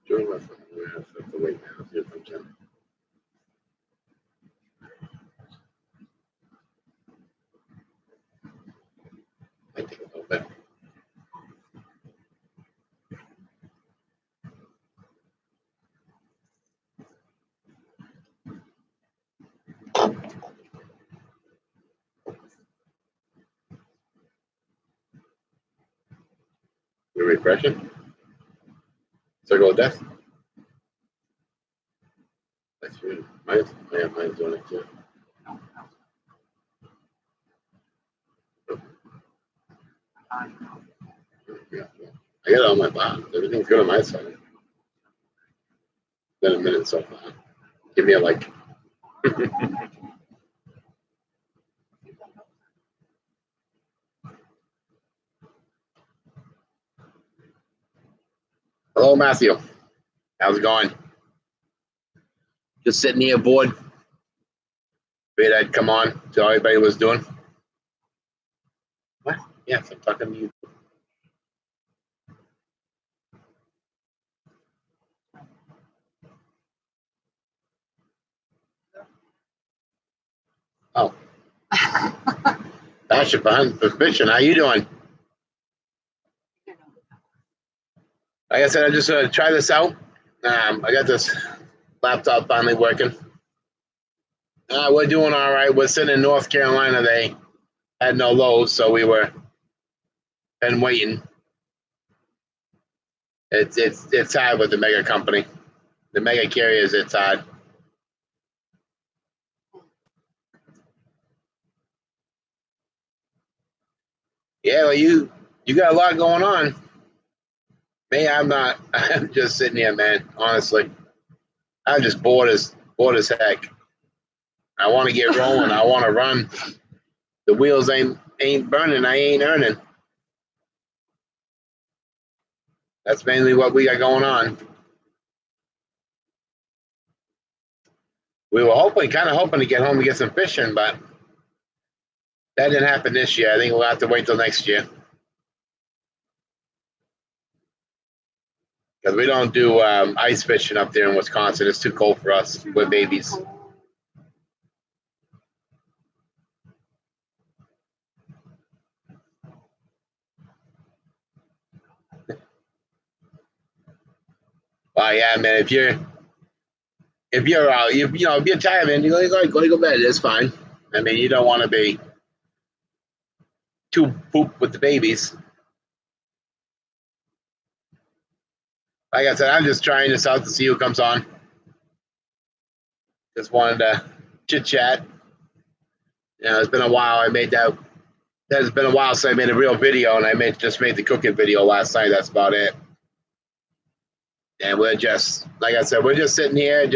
Join my phone. We have to wait now. See if I'm done. Might take a little bit. You're refreshing. Circle of death. That's weird. Mine's doing it too. Yeah. I got it on my box. Everything's good on my side. Been a minute so far. Give me a like. Hello, Matthew. How's it going? Just sitting here bored. Figured I'd come on, see how everybody was doing. What? Yes, I'm talking to you. Oh. Passion behind suspicion. How you doing? Like I said, I just try this out. I got this laptop finally working. We're doing all right. We're sitting in North Carolina. They had no lows, so we were been waiting. It's hard with the mega company, the mega carriers. It's hard. Yeah, well, you got a lot going on. Me, I'm not. I'm just sitting here, man. Honestly, I'm just bored as heck. I want to get rolling. I want to run. The wheels ain't burning. I ain't earning. That's mainly what we got going on. We were kind of hoping to get home and get some fishing, but that didn't happen this year. I think we'll have to wait till next year. Because we don't do ice fishing up there in Wisconsin. It's too cold for us. We're babies. Well, yeah, man. If you're tired, man, you go to bed. It's fine. I mean, you don't want to be too poop with the babies. Like I said, I'm just trying this out to see who comes on. Just wanted to chit chat. It's been a while. It's been a while since I made a real video, and I just made the cooking video last night. That's about it. And we're just, like I said, we're just sitting here.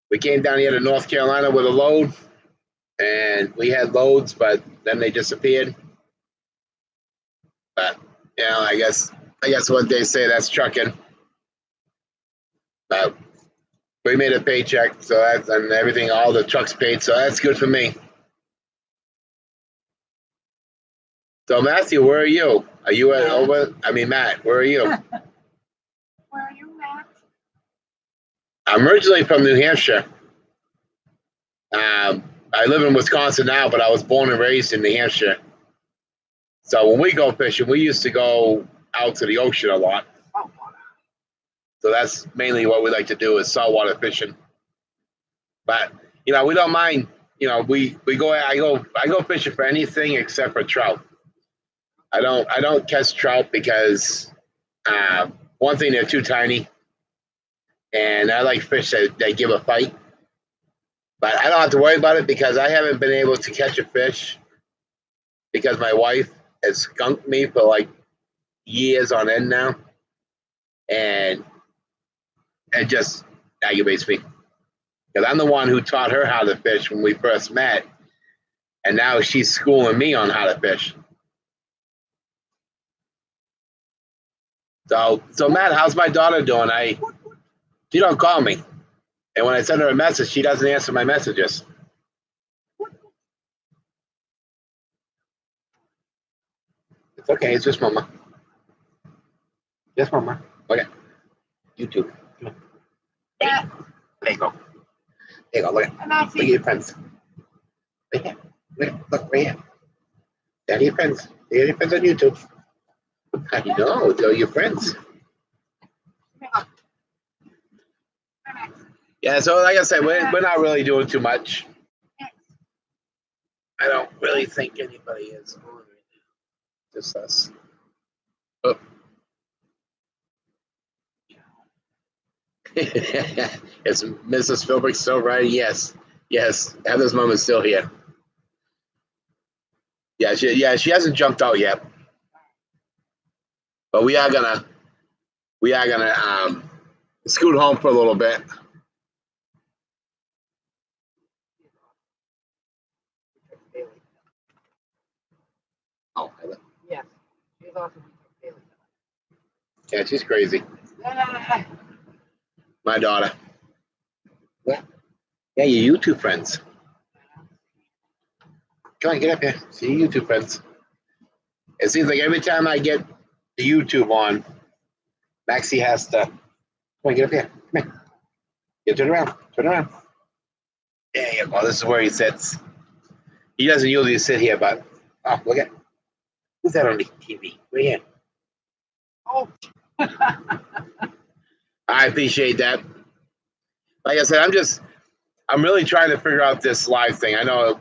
We came down here to North Carolina with a load, and we had loads, but then they disappeared. But I guess what they say, that's trucking. But we made a paycheck, so and everything, all the trucks paid, so that's good for me. So Matthew, where are you? Are you Matt, where are you? Where are you, Matt? I'm originally from New Hampshire. I live in Wisconsin now, but I was born and raised in New Hampshire. So when we go fishing, we used to go out to the ocean a lot. So that's mainly what we like to do is saltwater fishing. But we don't mind. I go fishing for anything except for trout. I don't catch trout because one thing, they're too tiny, and I like fish that give a fight. But I don't have to worry about it because I haven't been able to catch a fish because my wife has skunked me for like years on end now, and it just aggravates me because I'm the one who taught her how to fish when we first met, And now she's schooling me on how to fish. So Matt, how's my daughter doing? She don't call me. And when I send her a message, she doesn't answer my messages. It's okay. It's just Mama. Just Mama. Okay. YouTube. Yeah. There you go. There you go. Look at your friends. Right here. Look right here. They're your friends. They're your friends on YouTube. I know. They're your friends. Yeah, so like I said, we're not really doing too much. I don't really think anybody is on right now. Just us. Oh. Is Mrs. Philbrick still right? Yes. Heather's mom is still here. Yeah, she hasn't jumped out yet. But we are gonna scoot home for a little bit. Oh, Heather. Yes, she's awesome. Yeah, she's crazy. My daughter. Yeah, your YouTube friends. Come on, get up here. See your YouTube friends. It seems like every time I get the YouTube on, Maxie has to. Come on, get up here. Come here. Yeah, turn around. Turn around. There you go. This is where he sits. He doesn't usually sit here, but oh, look at who's that on the TV? Right here. Oh. I appreciate that. Like I said, I'm really trying to figure out this live thing. I know,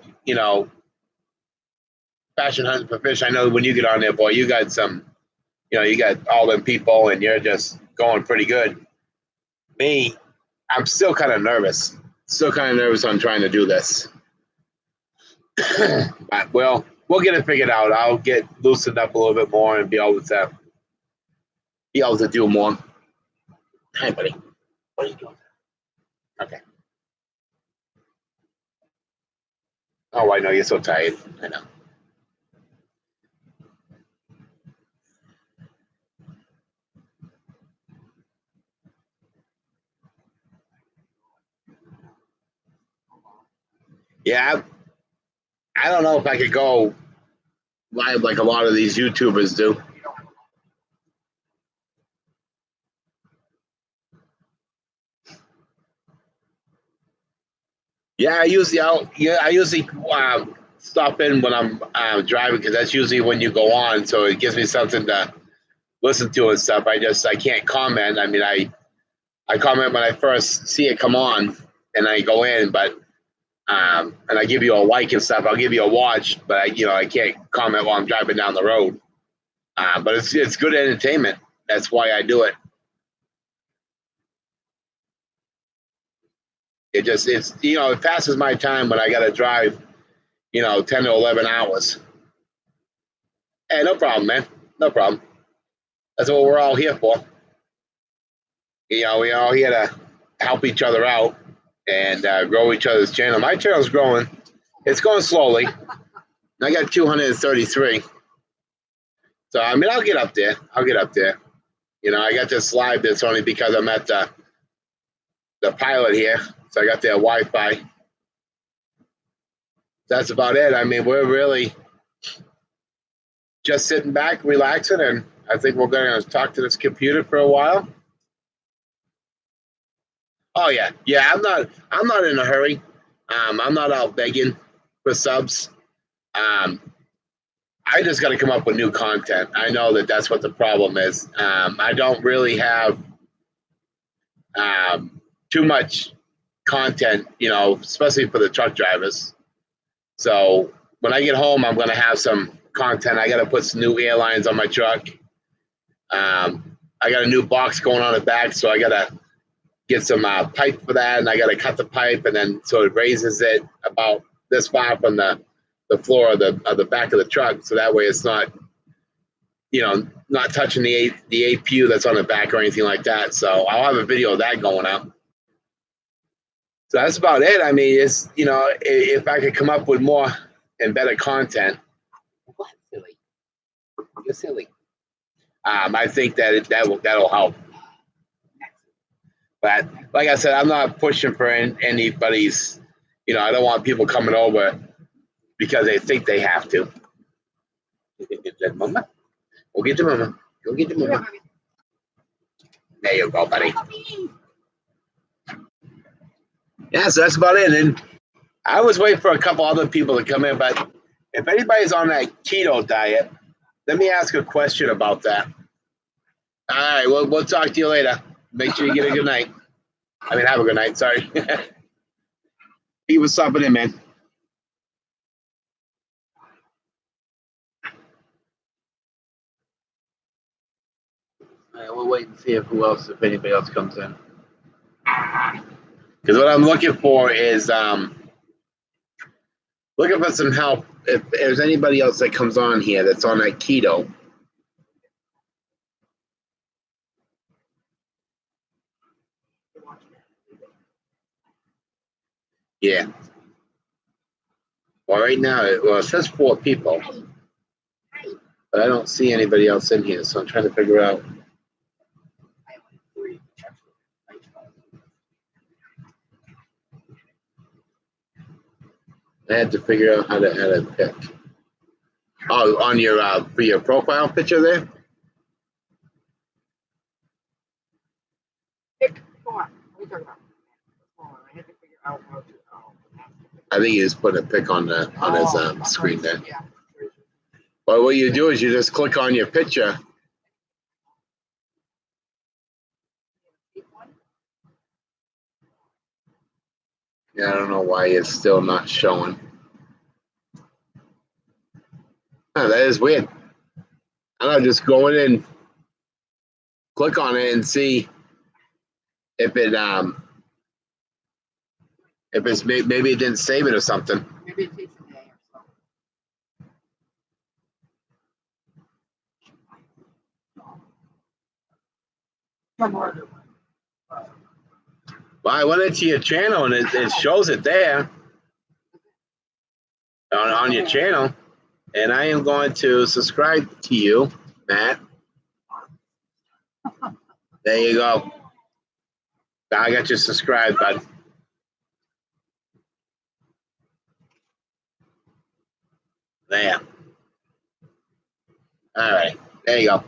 Fashion Hunting for Fish. I know when you get on there, boy, you got some, you got all them people and you're just going pretty good. Me, I'm still kind of nervous. On trying to do this. But, well, we'll get it figured out. I'll get loosened up a little bit more and be able to do more. Hi, buddy. What are you doing? Okay. Oh, I know. You're so tired. I know. Yeah, I don't know if I could go live like a lot of these YouTubers do. Yeah, I usually stop in when I'm driving because that's usually when you go on. So it gives me something to listen to and stuff. I can't comment. I mean, I comment when I first see it come on and I go in, but and I give you a like and stuff. I'll give you a watch, but I can't comment while I'm driving down the road. But it's good entertainment. That's why I do it. It passes my time when I got to drive, 10 to 11 hours. Hey, no problem, man. No problem. That's what we're all here for. We're all here to help each other out and grow each other's channel. My channel's growing. It's going slowly. I got 233. So, I mean, I'll get up there. I got this live that's only because I'm at the pilot here. So I got their Wi-Fi. That's about it. I mean, we're really just sitting back, relaxing, and I think we're going to talk to this computer for a while. Oh yeah. I'm not in a hurry. I'm not out begging for subs. I just got to come up with new content. I know that's what the problem is. I don't really have too much content, especially for the truck drivers. So when I get home, I'm going to have some content. I got to put some new airlines on my truck. I got a new box going on the back, so I got to get some pipe for that, and I got to cut the pipe, and then so it raises it about this far from the floor of the back of the truck, so that way it's not, not touching the APU that's on the back or anything like that. So I'll have a video of that going up. So that's about it. I mean, it's if I could come up with more and better content. What, silly? You're silly. I think that'll help. But like I said, I'm not pushing for anybody's. I don't want people coming over because they think they have to. Mama, go get your mama. Go get your mama. There you go, buddy. Yeah, so that's about it. And I was waiting for a couple other people to come in, but if anybody's on that keto diet, let me ask a question about that. All right, we'll talk to you later. Make sure you get a good night. I mean, have a good night. Sorry. He was stopping in, man. All right, we'll wait and see if anybody else comes in. Because what I'm looking for is looking for some help. If there's anybody else that comes on here that's on that keto. Yeah. Well, right now, it says 4 people, but I don't see anybody else in here, so I'm trying to figure out. I had to figure out how to add a pic. Oh, on your for your profile picture there? Pick 4. What are you talking about? I had to figure out how to. I think he just put a pic on his screen there. Yeah. But what you do is you just click on your picture. Yeah, I don't know why it's still not showing. Oh, that is weird. I don't know, just go in and click on it and see if it's maybe it didn't save it or something. Maybe it takes a day or so. Well, I went into your channel and it shows it there on your channel, and I am going to subscribe to you, Matt. There you go. I got you subscribed, bud. There. All right. There you go.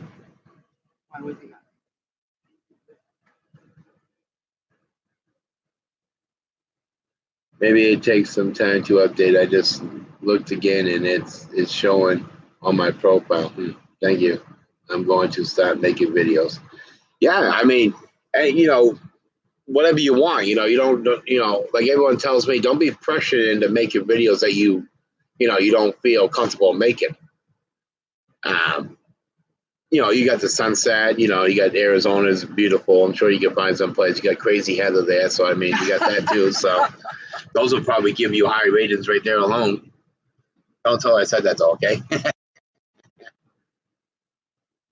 Maybe it takes some time to update. I just looked again and it's showing on my profile. Thank you. I'm going to start making videos. Yeah, I mean, whatever you want. You don't. Like everyone tells me, don't be pressured into making videos that you don't feel comfortable making. You got the sunset. You got Arizona's beautiful. I'm sure you can find some place. You got Crazy Heather there, so I mean, you got that too. So those will probably give you high ratings right there alone. Don't tell her I said that's okay.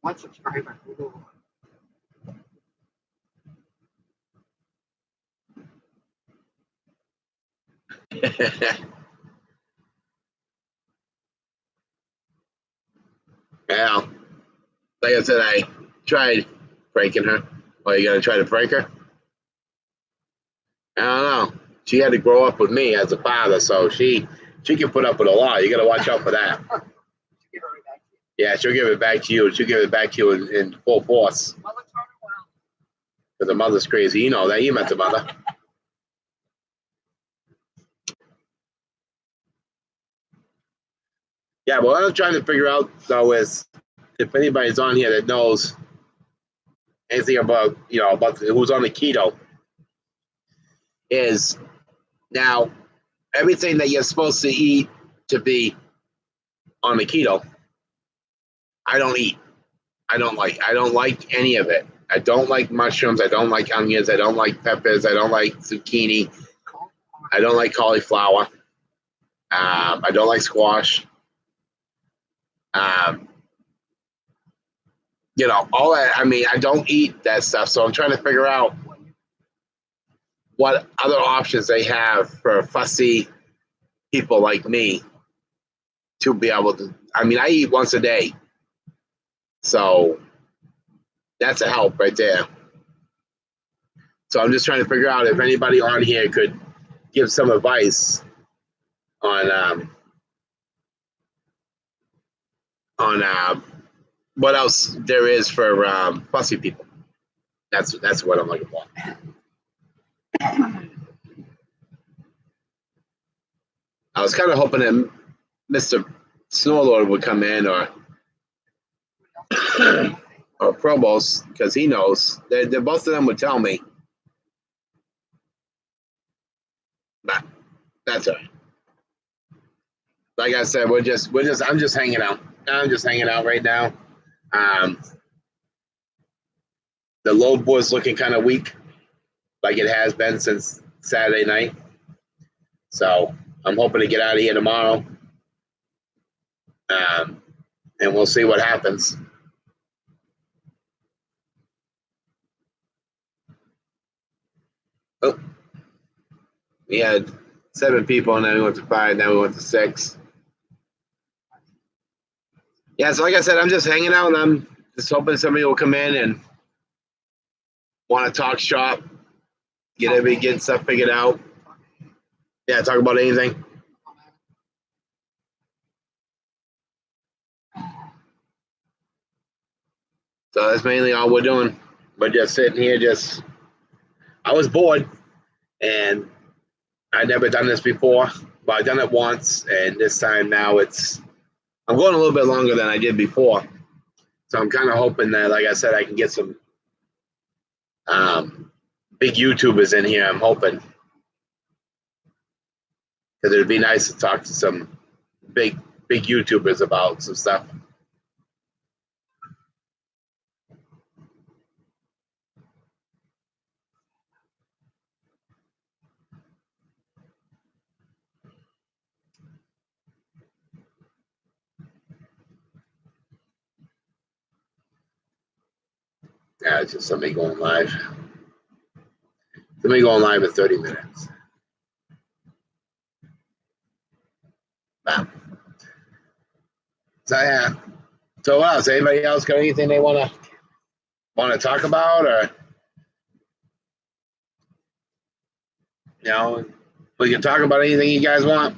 1 subscriber. Well, like I said, I tried pranking her. Well, you gotta try to prank her? I don't know. She had to grow up with me as a father, so she can put up with a lot. You gotta watch out for that. Yeah, she'll give it back to you. She'll give it back to you in full force. Because the mother's crazy. You know that. You met the mother. Yeah, but what I'm trying to figure out, though, is if anybody's on here that knows anything about, about who's on the keto, is now everything that you're supposed to eat to be on the keto, I don't eat. I don't like any of it. I don't like mushrooms. I don't like onions. I don't like peppers. I don't like zucchini. I don't like cauliflower. I don't like squash. All that. I mean, I don't eat that stuff. So I'm trying to figure out what other options they have for fussy people like me to be able to. I mean, I eat once a day, so that's a help right there. So I'm just trying to figure out if anybody on here could give some advice on what else there is for fussy people. That's what I'm looking for. I was kind of hoping that Mr. Snowlord would come in or Provost, because he knows. They're both of them would tell me. But that's all right. Like I said, I'm just hanging out. I'm just hanging out right now. The load board's looking kind of weak, like it has been since Saturday night. So I'm hoping to get out of here tomorrow. And we'll see what happens. Oh, we had 7 people, and then we went to 5, then we went to 6. Yeah, so like I said, I'm just hanging out, and I'm just hoping somebody will come in and want to talk shop, get stuff figured out. Yeah, talk about anything. So that's mainly all we're doing. We're just sitting here, I was bored, and I'd never done this before, but I've done it once, and this time now I'm going a little bit longer than I did before. So I'm kind of hoping that, like I said, I can get some big YouTubers in here. I'm hoping, because it'd be nice to talk to some big YouTubers about some stuff. Yeah, it's just somebody going live. Somebody going live in 30 minutes. Wow. So yeah. So what else? Anybody else got anything they want to talk about, or we can talk about anything you guys want.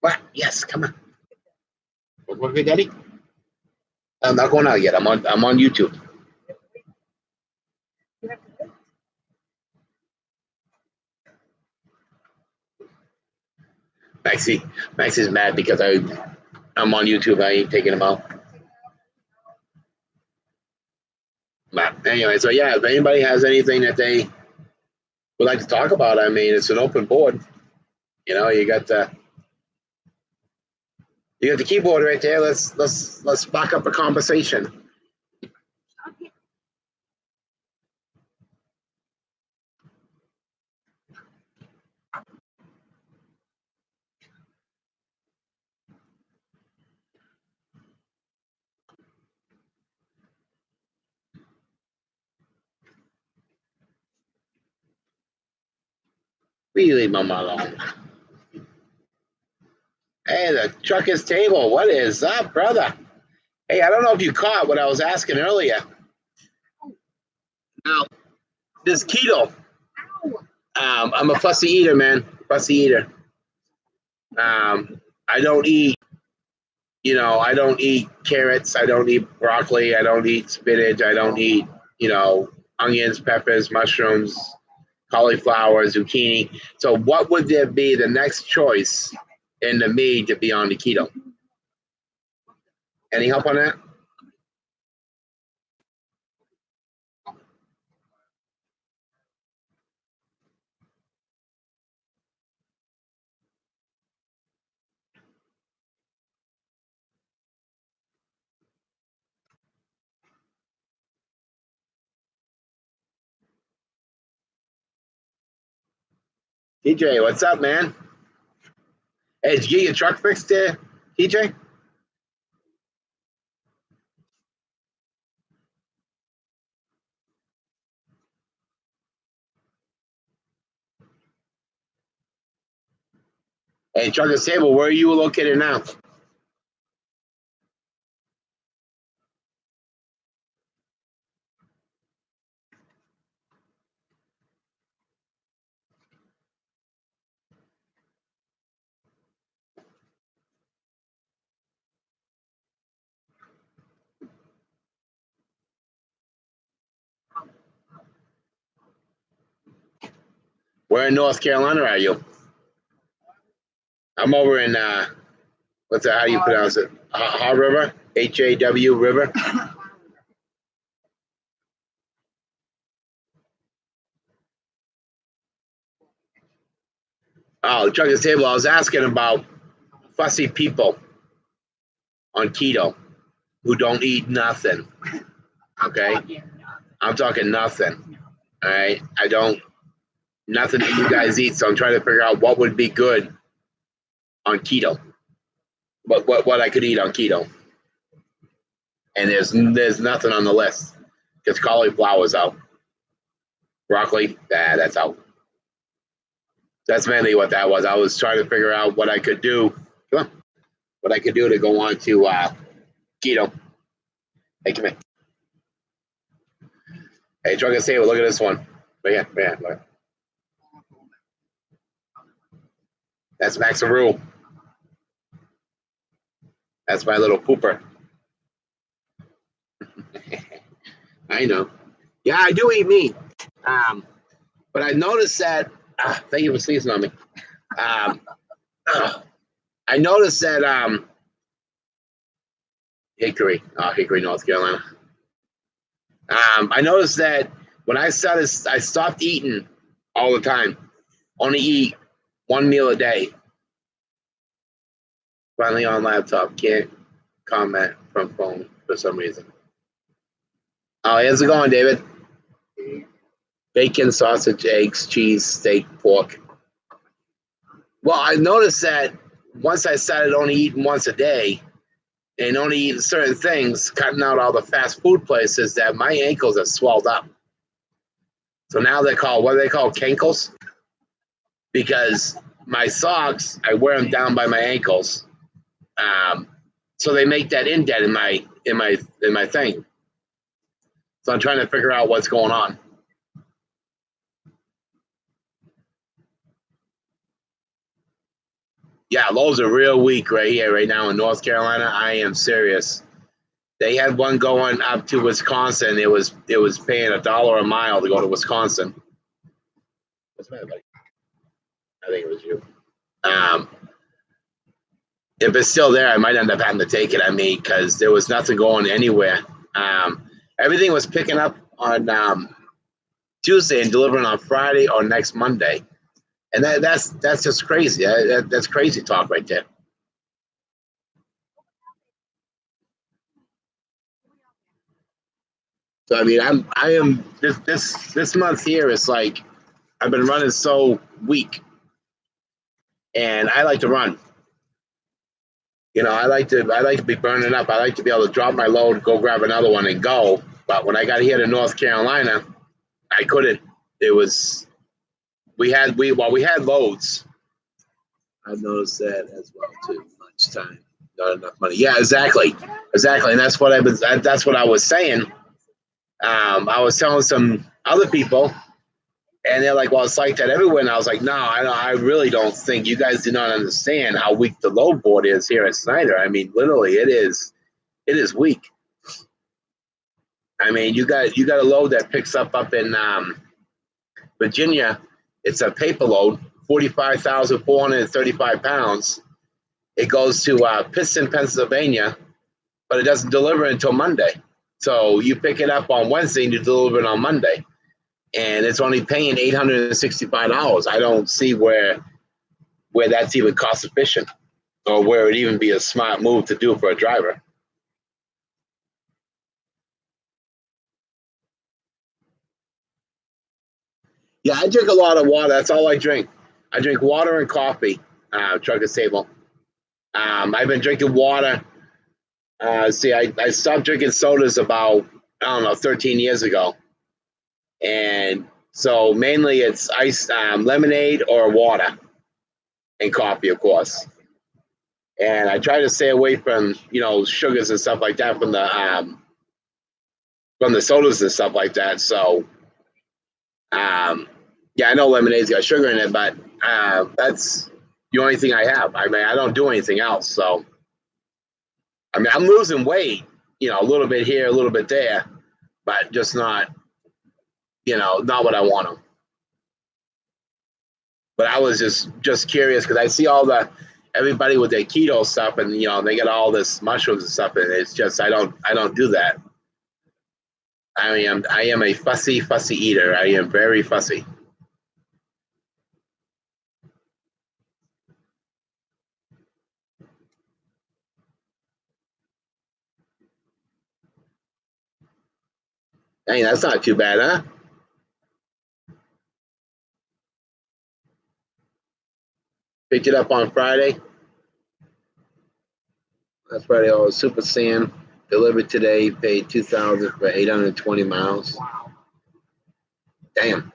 What? Yes, come on. Okay, Daddy. I'm not going out yet. I'm on YouTube. Max is mad because I'm on YouTube. I ain't taking him out. But anyway, so yeah, if anybody has anything that they would like to talk about, I mean, it's an open board. You got the keyboard right there. Let's spark up a conversation. We leave Mama alone. Hey, the trucker's table. What is up, brother? Hey, I don't know if you caught what I was asking earlier. Now, this keto. I'm a fussy eater, man. Fussy eater. I don't eat. I don't eat carrots. I don't eat broccoli. I don't eat spinach. I don't eat, onions, peppers, mushrooms, cauliflower, zucchini. So what would there be the next choice in the meat to be on the keto? Any help on that? TJ, what's up, man? Hey, did you get your truck fixed there, TJ? Hey, Trucker's Table, where are you located now? Where in North Carolina are you? I'm over in what's that? How do you pronounce it? Haw River? Haw River? Oh, Trucker's Table. I was asking about fussy people on keto who don't eat nothing. Okay, I'm talking nothing. All right, I don't nothing that you guys eat. So I'm trying to figure out what would be good on keto. What I could eat on keto. And there's nothing on the list because cauliflower's out. Broccoli, that's out. That's mainly what that was. I was trying to figure out what I could do. What I could do to go on to keto. Hey, come here. Hey, Trucker Saber, look at this one. Right here, look. That's Maxaroo. That's my little pooper. I know. Yeah, I do eat meat. But I noticed that. Thank you for sneezing on me. I noticed that Hickory, North Carolina. I noticed that when I stopped eating all the time. Only eat one meal a day. Finally on laptop. Can't comment from phone for some reason. Oh, how's it going, David? Bacon, sausage, eggs, cheese, steak, pork. Well, I noticed that once I started only eating once a day and only eating certain things, cutting out all the fast food places, that my ankles have swelled up. So now they're called, what do they call, cankles? Because my socks, I wear them down by my ankles. So they make that indent in my thing. So I'm trying to figure out what's going on. Yeah, Lowe's are real weak right here, right now in North Carolina. I am serious. They had one going up to Wisconsin. It was paying $1 a mile to go to Wisconsin. What's the matter, buddy? I think it was you. If it's still there, I might end up having to take it. I mean, because there was nothing going anywhere. Everything was picking up on Tuesday and delivering on Friday or next Monday. And that's just crazy. That's crazy talk right there. So I mean, I am this month here is like I've been running so weak, and I like to run. You know, I like to be burning up. I like to be able to drop my load, go grab another one, and go. But when I got here to North Carolina, I couldn't. It was we had loads. I've noticed that as well too. Lunchtime, not enough money. Yeah, exactly, and that's what I was saying. I was telling some other people, and they're like, "Well, it's like that everywhere." And I was like, "No, I really don't think you guys do not understand how weak the load board is here at Snyder. I mean, literally, it is weak. I mean, you got a load that picks up in Virginia. It's a paper load, 45,435 pounds. It goes to Pittston, Pennsylvania, but it doesn't deliver until Monday. So you pick it up on Wednesday and you deliver it on Monday. And it's only paying $865. I don't see where that's even cost efficient or where it'd even be a smart move to do for a driver. Yeah, I drink a lot of water. That's all I drink. I drink water and coffee, Trucker's Table. I've been drinking water. I stopped drinking sodas about, 13 years ago. And so mainly it's ice, lemonade or water and coffee, of course. And I try to stay away from, sugars and stuff like that from the sodas and stuff like that. So, yeah, I know lemonade's got sugar in it, but that's the only thing I have. I mean, I don't do anything else. So, I mean, I'm losing weight, a little bit here, a little bit there, but just not, not what I want to. But I was just curious because I see everybody with their keto stuff, and they get all this mushrooms and stuff, and it's just I don't do that. I am a fussy eater. I am very fussy. Hey, that's not too bad, huh? Picked it up on Friday. That's Friday. Oh, Super Saiyan delivered today. Paid $2,000 for 820 miles. Wow. Damn.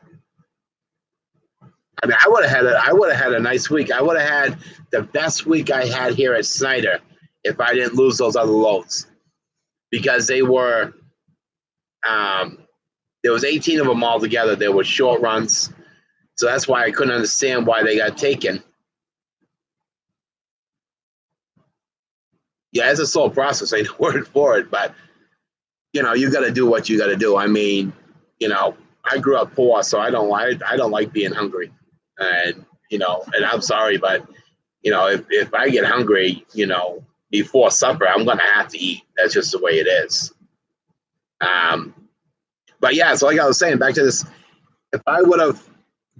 I mean, I would have had a nice week. I would have had the best week I had here at Snyder if I didn't lose those other loads, because they were. There was 18 of them all together. They were short runs, so that's why I couldn't understand why they got taken. Yeah, it's a slow process. Ain't no word for it, but you got to do what you got to do. I mean, I grew up poor, so I don't like being hungry, and and I'm sorry, but if I get hungry, before supper, I'm gonna have to eat. That's just the way it is. But yeah, so like I was saying, back to this, if I would have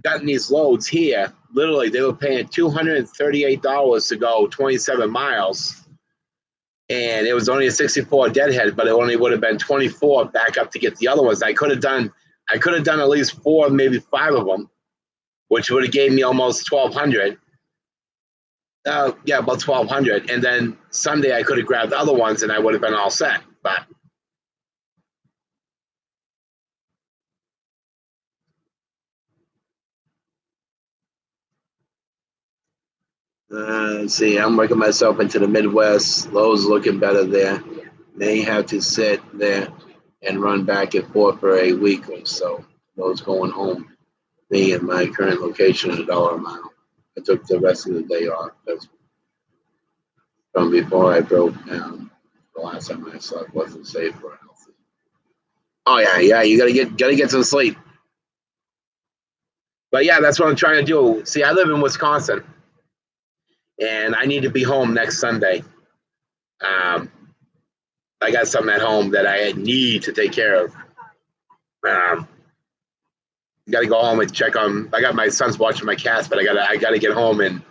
gotten these loads here, literally they were paying $238 to go 27 miles. And it was only a 64 deadhead, but it only would have been 24 back up to get the other ones. I could have done at least 4, maybe 5 of them, which would have gave me almost 1,200. Yeah, about 1,200. And then Sunday I could have grabbed the other ones and I would have been all set. But let's see, I'm working myself into the Midwest. Lowe's looking better there. May have to sit there and run back and forth for a week or so. Lowe's going home. Me and my current location at $1 a mile. I took the rest of the day off. That's from before I broke down. The last time I slept wasn't safe or healthy. Oh yeah, you gotta get some sleep. But yeah, that's what I'm trying to do. See, I live in Wisconsin, and I need to be home next Sunday. I got something at home that I need to take care of. Got to go home and check on. I got my son's watching my cats, but I gotta get home and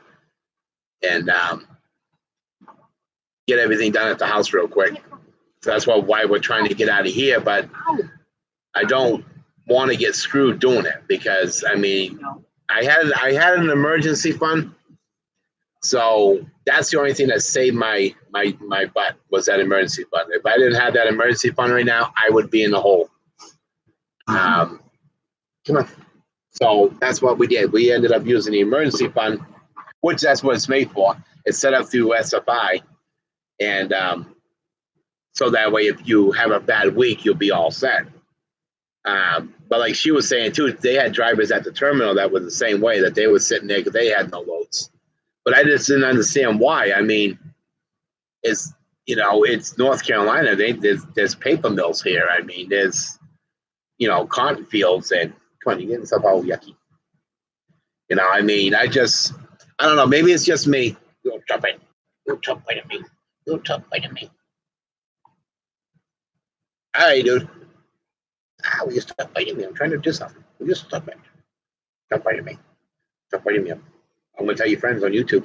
get everything done at the house real quick. So that's why we're trying to get out of here. But I don't want to get screwed doing it, because I mean, I had an emergency fund, so that's the only thing that saved my butt, was that emergency fund. If I didn't have that emergency fund right now, I would be in the hole. Come on. So that's what we did. We ended up using the emergency fund, which that's what it's made for. It's set up through SFI, and so that way, if you have a bad week, you'll be all set. But like she was saying too, they had drivers at the terminal that were the same way, that they were sitting there because they had no loads. But I just didn't understand why. I mean, it's North Carolina. There's paper mills here. I mean, there's cotton fields, and come on, you getting stuff all yucky. I mean, I don't know. Maybe it's just me. Don't jump in. Don't jump at me. Don't jump at me. All right, dude. Will you stop biting me? I'm trying to do something. Will you stop it? Stop biting me. Stop biting me. I'm going to tell your friends on YouTube.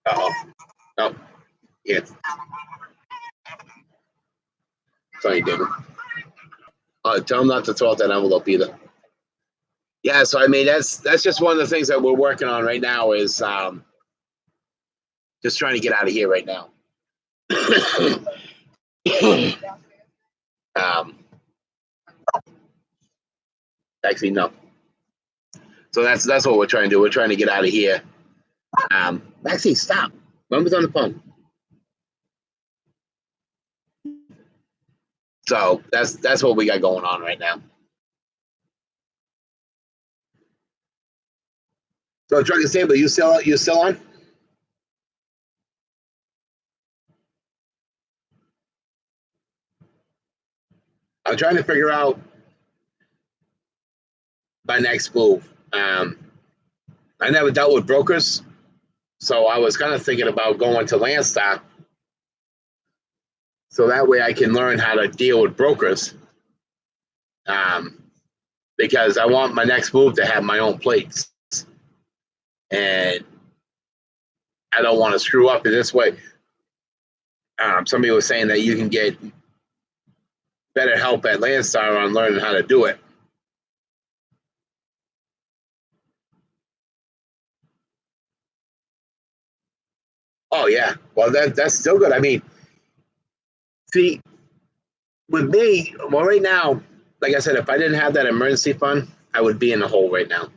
Uh-oh. No. Yeah. Sorry, David. Tell them not to throw out that envelope either. Yeah, so I mean, that's just one of the things that we're working on right now, is just trying to get out of here right now. Actually, no. So that's what we're trying to do. We're trying to get out of here. Maxine, stop. Mama's on the phone. So that's what we got going on right now. So Drunken Stable, you still on? I'm trying to figure out my next move. I never dealt with brokers, so I was kind of thinking about going to Landstar, so that way I can learn how to deal with brokers. Because I want my next move to have my own plates, and I don't want to screw up in this way. Somebody was saying that you can get better help at Landstar on learning how to do it. Oh yeah, well that's still good. I mean, see, with me, well, right now, like I said, if I didn't have that emergency fund, I would be in the hole right now.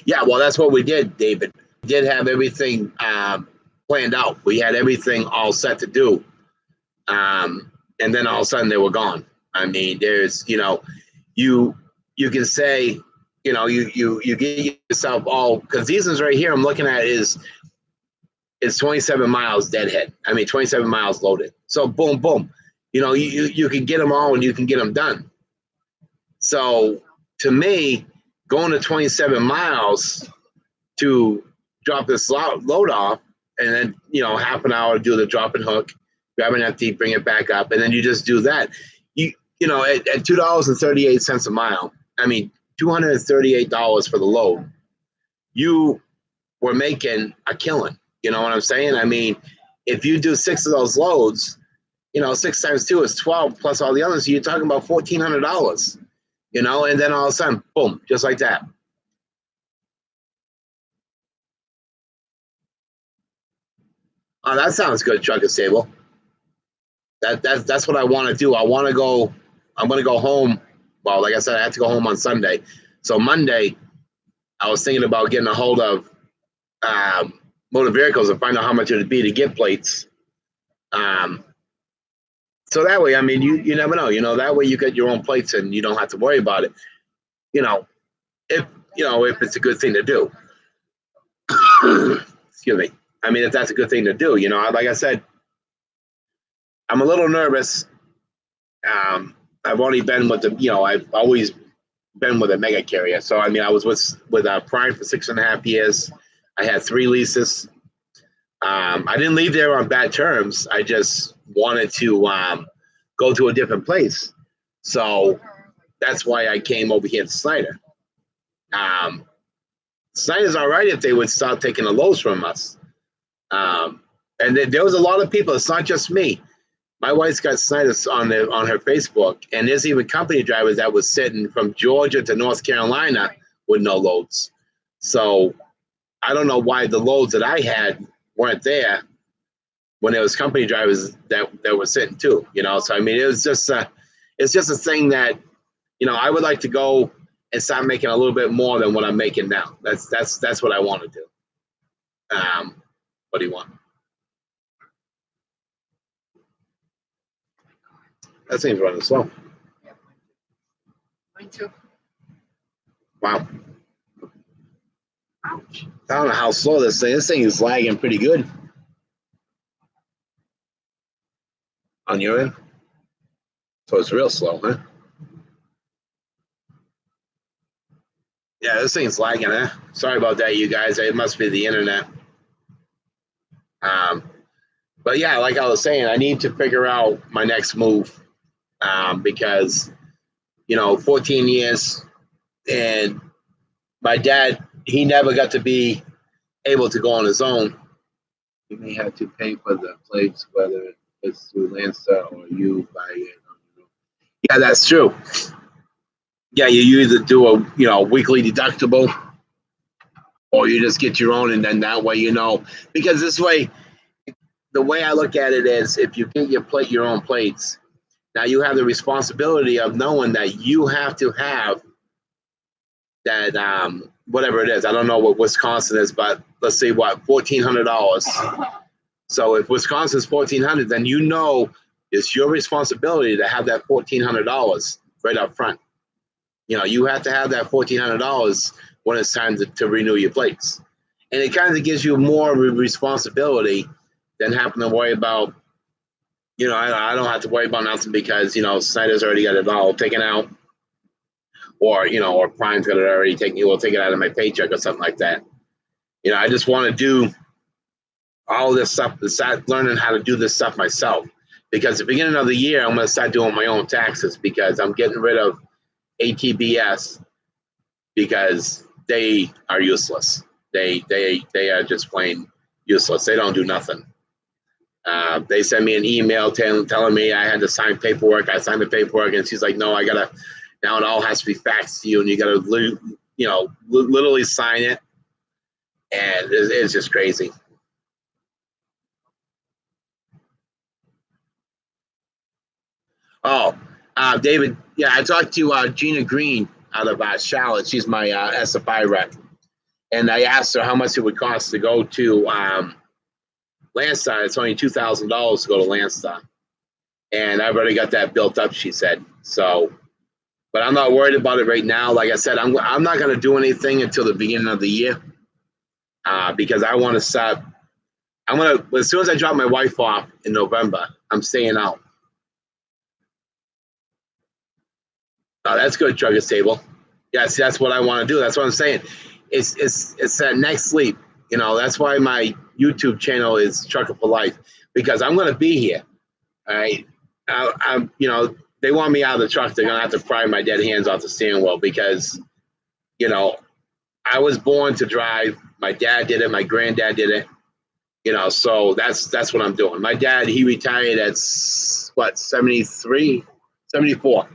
Yeah, well, that's what we did, David. We did have everything planned out. We had everything all set to do, and then all of a sudden they were gone. I mean, there's, you can say, you get yourself all, because these ones right here I'm looking at is 27 miles deadhead. I mean, 27 miles loaded. So boom, boom. You can get them all and you can get them done. So to me, going to 27 miles to drop this load off, and then half an hour to do the drop and hook, grab an empty, bring it back up, and then you just do that. At $2.38 a mile, I mean $238 for the load, you were making a killing. You know what I'm saying? I mean, if you do 6 of those loads, 6 times 2 is 12 plus all the others. So you're talking about $1,400. And then all of a sudden, boom, just like that. Oh, that sounds good, Trucker Stable. That's what I want to do. I'm going to go home. Well, like I said, I have to go home on Sunday. So Monday, I was thinking about getting a hold of motor vehicles and find out how much it would be to get plates. So that way, I mean, you never know. That way you get your own plates and you don't have to worry about it. If it's a good thing to do. Excuse me. I mean, if that's a good thing to do, like I said, I'm a little nervous. I've only been with I've always been with a mega carrier. So, I mean, I was with Prime for 6.5 years. I had 3 leases. I didn't leave there on bad terms. I just wanted to go to a different place. So that's why I came over here to Snyder. Snyder's all right if they would stop taking the loads from us. And there was a lot of people. It's not just me. My wife's got Snyder on her Facebook, and there's even company drivers that was sitting from Georgia to North Carolina with no loads. So I don't know why the loads that I had weren't there when there was company drivers that were sitting too. So I mean, it's just a thing that I would like to go and start making a little bit more than what I'm making now. That's what I want to do. What do you want? That seems running slow. Yeah, mine too. Wow. Ouch. I don't know how slow this thing is lagging pretty good. On your end? So it's real slow, huh? Yeah, this thing's lagging, huh? Sorry about that, you guys. It must be the internet. But yeah, like I was saying, I need to figure out my next move because, 14 years, and my dad, he never got to be able to go on his own. He may have to pay for the plates, whether it's through Landstar or you buy it. Yeah, that's true. Yeah, you either do a weekly deductible, or you just get your own, and then that way because this way, the way I look at it is, if you get your own plates, now you have the responsibility of knowing that you have to have that whatever it is. I don't know what Wisconsin is, but let's say $1,400. So if Wisconsin's $1,400, then it's your responsibility to have that $1,400 right up front. You have to have that $1,400 when it's time to renew your plates. And it kind of gives you more responsibility than having to worry about, I don't have to worry about nothing because, Snyder's already got it all taken out, or, or Prime's got it already taken, will take it out of my paycheck or something like that. I just want to do all this stuff, start learning how to do this stuff myself. Because at the beginning of the year, I'm going to start doing my own taxes because I'm getting rid of ATBS because they are useless. They are just plain useless. They don't do nothing. They sent me an email telling me I had to sign paperwork. I signed the paperwork, and she's like, "No, now it all has to be faxed to you, and you got to, literally sign it." And it's just crazy. Oh, David, yeah, I talked to Gina Green out of Charlotte. She's my SFI rep. And I asked her how much it would cost to go to Landstar. It's only $2,000 to go to Landstar. And I've already got that built up, she said. So, but I'm not worried about it right now. Like I said, I'm not going to do anything until the beginning of the year because I want to start. As soon as I drop my wife off in November, I'm staying out. Oh, that's good, Trucker Stable. Yes, that's what I want to do. That's what I'm saying. It's that next leap. That's why my YouTube channel is Trucker for Life, because I'm going to be here. All right. I'm they want me out of the truck. They're going to have to pry my dead hands off the steering wheel because, I was born to drive. My dad did it. My granddad did it. So that's what I'm doing. My dad, he retired at 73, 74.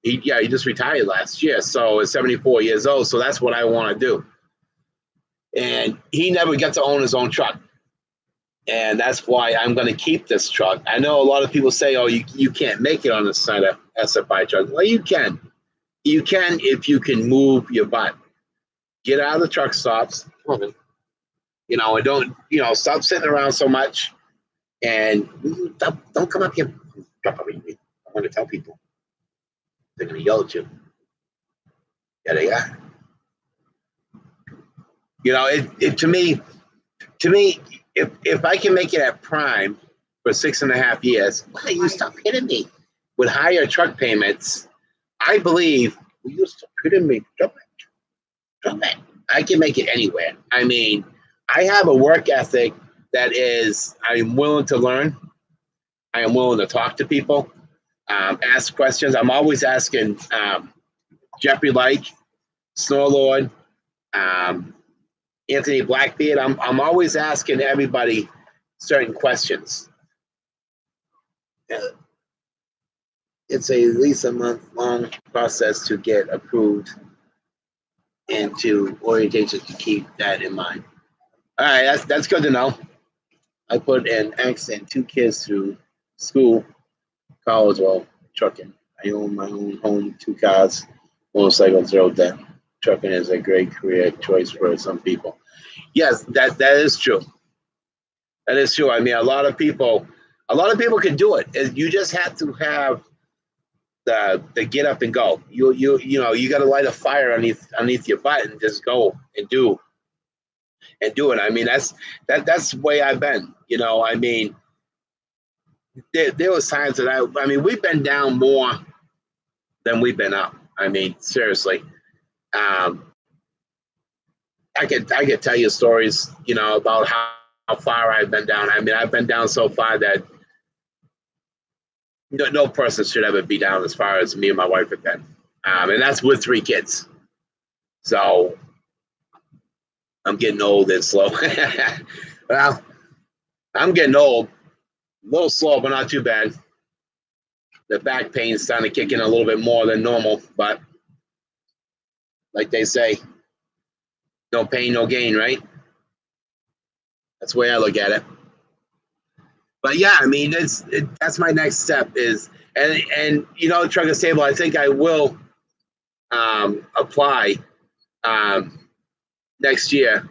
He just retired last year, so at 74 years old. So that's what I want to do. And he never got to own his own truck, and that's why I'm going to keep this truck. I know a lot of people say, "Oh, you can't make it on the Snyder SFI truck." Well, you can. You can if you can move your butt. Get out of the truck stops, and don't stop sitting around so much, and don't come up here. I want to tell people. They're going to yell at you. Yeah, they are. To me, if I can make it at Prime for 6.5 years, why you stop hitting me with higher truck payments? I believe you stop hitting me. Drop it. I can make it anywhere. I mean, I have a work ethic that is, I am willing to learn. I am willing to talk to people. Ask questions. I'm always asking Jeffrey Like, Snowlord, Anthony Blackbeard. I'm always asking everybody certain questions. It's at least a month-long process to get approved and to orientation to keep that in mind. All right, that's good to know. I put an X and 2 kids through school, college, well, trucking. I own my own home, 2 cars, motorcycles, road debt. Trucking is a great career choice for some people. Yes, that is true. That is true. I mean, a lot of people can do it. You just have to have the get up and go. You got to light a fire underneath your butt and just go and do it. I mean, that's the way I've been. I mean, there was times that I mean, we've been down more than we've been up. I mean, seriously. I could tell you stories, about how far I've been down. I mean, I've been down so far that no person should ever be down as far as me and my wife have been. And that's with 3 kids. So I'm getting old and slow. Well, I'm getting old. A little slow, but not too bad. The back pain's starting to kick in a little bit more than normal, but like they say, no pain, no gain, right? That's the way I look at it. But yeah, I mean, that's my next step is, and Trucker Stable, I think I will apply next year.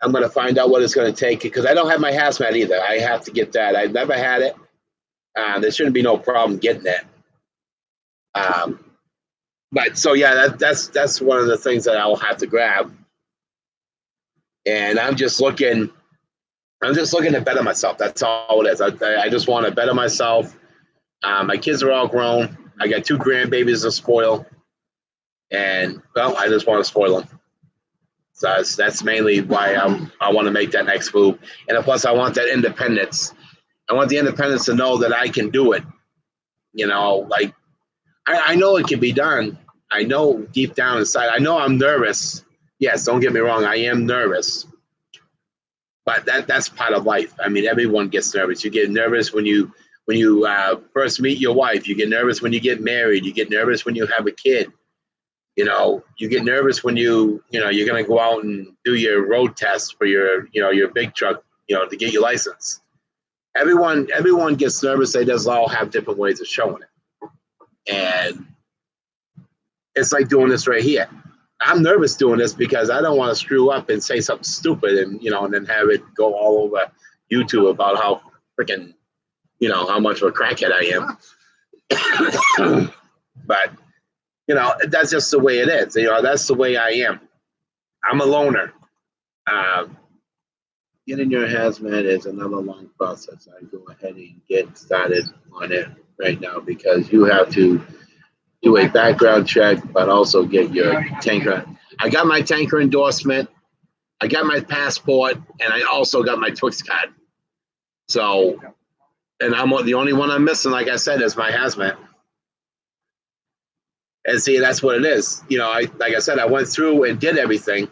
I'm going to find out what it's going to take because I don't have my hazmat either. I have to get that. I've never had it. There shouldn't be no problem getting it. But so yeah, that's one of the things that I'll have to grab and I'm just looking to better myself. That's all it is. I just want to better myself. My kids are all grown. I got 2 grandbabies to spoil, and well, I just want to spoil them. So that's mainly why I want to make that next move. And plus, I want that independence. I want the independence to know that I can do it. You know, like I know it can be done. I know deep down inside. I know I'm nervous. Yes, don't get me wrong. I am nervous. But that's part of life. I mean, everyone gets nervous. You get nervous when you first meet your wife. You get nervous when you get married. You get nervous when you have a kid. You know, you get nervous when you're going to go out and do your road test for your big truck, to get your license. Everyone gets nervous. They just all have different ways of showing it. And it's like doing this right here. I'm nervous doing this because I don't want to screw up and say something stupid and then have it go all over YouTube about how freaking, how much of a crackhead I am. But, that's just the way it is. That's the way I am. I'm a loner. Getting your hazmat is another long process. I go ahead and get started on it right now because you have to do a background check, but also get your tanker. I got my tanker endorsement. I got my passport, and I also got my Twix card. So, and I'm the only one I'm missing, like I said, is my hazmat. And see, that's what it is. Like I said, I went through and did everything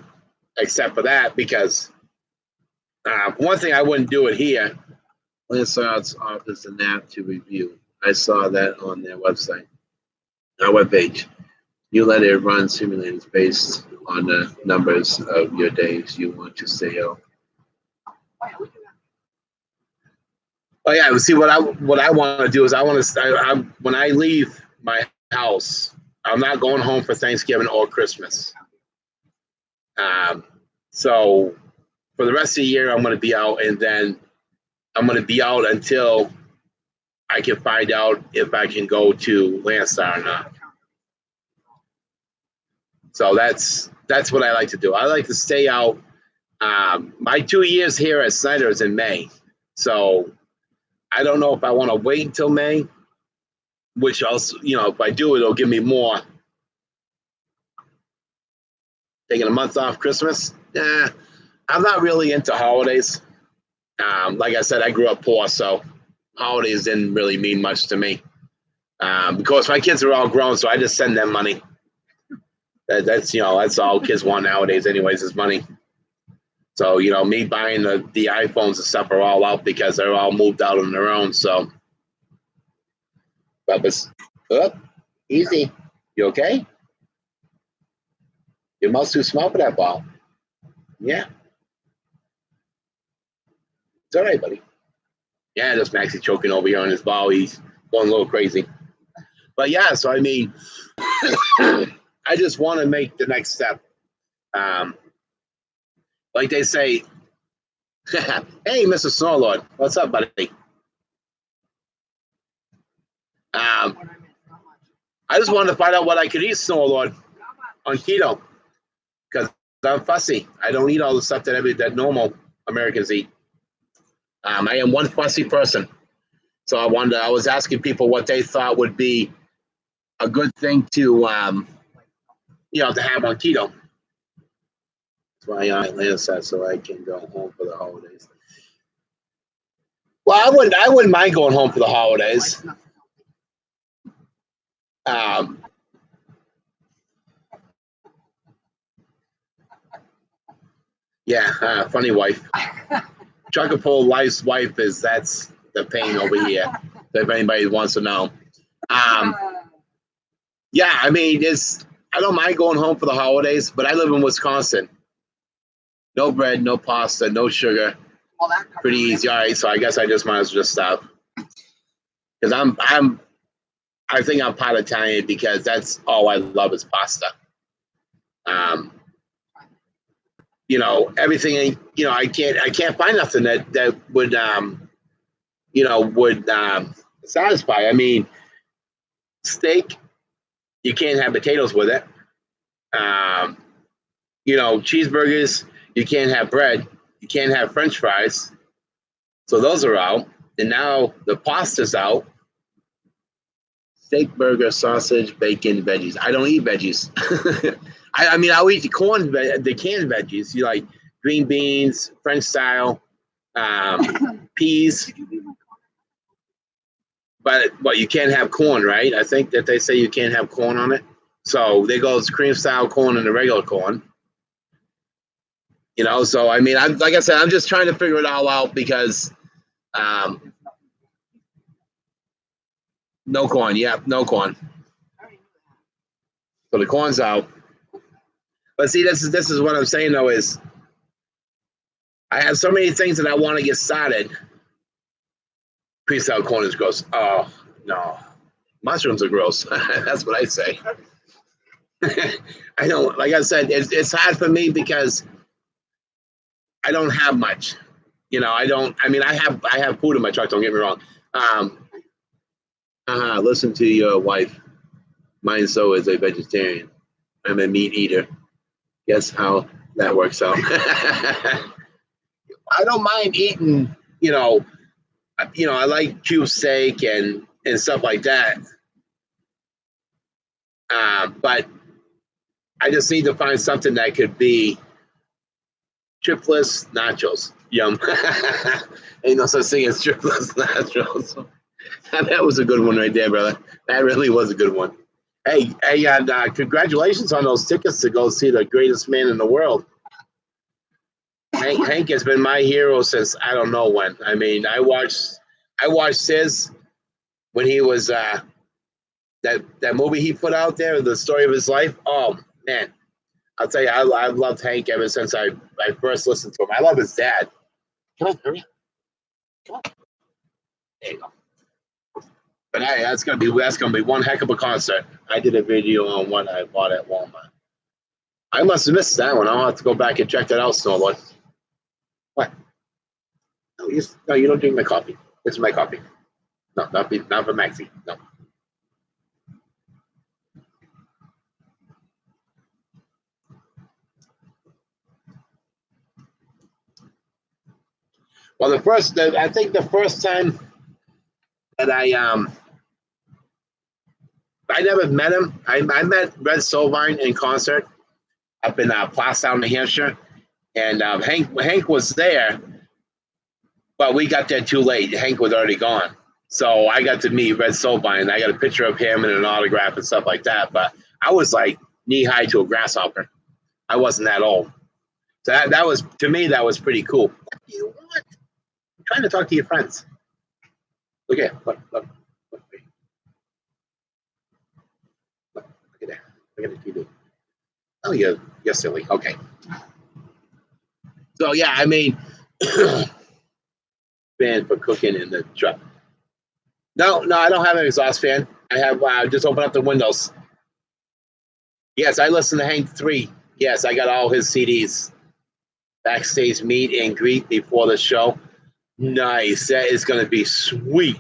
except for that because one thing I wouldn't do it here. Landsart's office and app to review. I saw that on their website. Our webpage. You let it run simulators based on the numbers of your days you want to stay out. Oh yeah, see what I want to do is when I leave my house, I'm not going home for Thanksgiving or Christmas. So for the rest of the year, I'm going to be out, and then I'm going to be out until I can find out if I can go to Landstar or not. So that's what I like to do. I like to stay out. My 2 years here at Snyder is in May. So I don't know if I want to wait until May, which also, if I do, it'll give me more. Taking a month off Christmas? I'm not really into holidays. Like I said, I grew up poor, so holidays didn't really mean much to me. Because my kids are all grown, so I just send them money. That's all kids want nowadays anyways is money. So, me buying the iPhones and stuff are all out because they're all moved out on their own. So, easy. You okay? Your mouth's too small for that ball. Yeah. It's all right, buddy. Yeah, just Maxie choking over here on his ball. He's going a little crazy. But yeah, so I mean, I just want to make the next step. Like they say, hey, Mr. Snowlord, what's up, buddy? I just wanted to find out what I could eat, Snowlord, on keto, because I'm fussy. I don't eat all the stuff that normal Americans eat. I am one fussy person. So I was asking people what they thought would be a good thing to, to have on keto. That's why I Landsat so I can go home for the holidays. Well, I wouldn't mind going home for the holidays. Yeah, funny wife. Chuckapole Life's wife that's the pain over here. If anybody wants to know. Yeah, I mean, I don't mind going home for the holidays, but I live in Wisconsin. No bread, no pasta, no sugar. Pretty easy. All right, so I guess I just might as well just stop. Because I think I'm part Italian because that's all I love is pasta. Everything. I can't find nothing that would satisfy. I mean, steak, you can't have potatoes with it. Cheeseburgers, You can't have bread. You can't have French fries. So those are out. And now the pasta's out. Steak, burger, sausage, bacon, veggies. I don't eat veggies. I mean, I'll eat the canned veggies. You like green beans, French style, peas. But you can't have corn, right? I think that they say you can't have corn on it. So there goes cream style corn and the regular corn. You know, so I mean, like I said, I'm just trying to figure it all out because no corn. Yeah, no corn. So the corn's out. But see, this is what I'm saying though is I have so many things that I want to get started. Pre-style corn is gross. Oh no, mushrooms are gross. That's what I say. I don't. Like I said, it's hard for me because I don't have much. You know, I don't. I mean, I have food in my truck. Don't get me wrong. Listen to your wife. Mine so is a vegetarian. I'm a meat eater. Guess how that works out. I don't mind eating. You know, I like cube steak and stuff like that. But I just need to find something that could be tripless nachos. Yum. Ain't no such thing as tripless nachos. That was a good one right there, brother. That really was a good one. Hey, and congratulations on those tickets to go see the greatest man in the world. Hank has been my hero since I don't know when. I mean, I watched Sis when he was that movie he put out there, the story of his life. Oh man, I'll tell you, I've loved Hank ever since I first listened to him. I love his dad. Come on, hurry up. Come on. There you go. But hey, that's gonna be one heck of a concert. I did a video on what I bought at Walmart. I must have missed that one. I'll have to go back and check that out, Snowboy. What? No, you don't drink my coffee. This is my coffee. No, not for Maxie. No. Well, I think the first time that I never met him. I met Red Solvine in concert up in Plastown, New Hampshire, and Hank was there, but we got there too late. Hank was already gone, so I got to meet Red Solvine. I got a picture of him and an autograph and stuff like that. But I was like knee high to a grasshopper. I wasn't that old, so that was, to me, that was pretty cool. What do you want? I'm trying to talk to your friends. Look at look. Look at that. Look at the TV. Oh, you're silly. Okay. So yeah, I mean, fan for cooking in the truck. No, I don't have an exhaust fan. I have just open up the windows. Yes, I listen to Hank 3. Yes, I got all his CDs. Backstage meet and greet before the show. Nice. That is going to be sweet.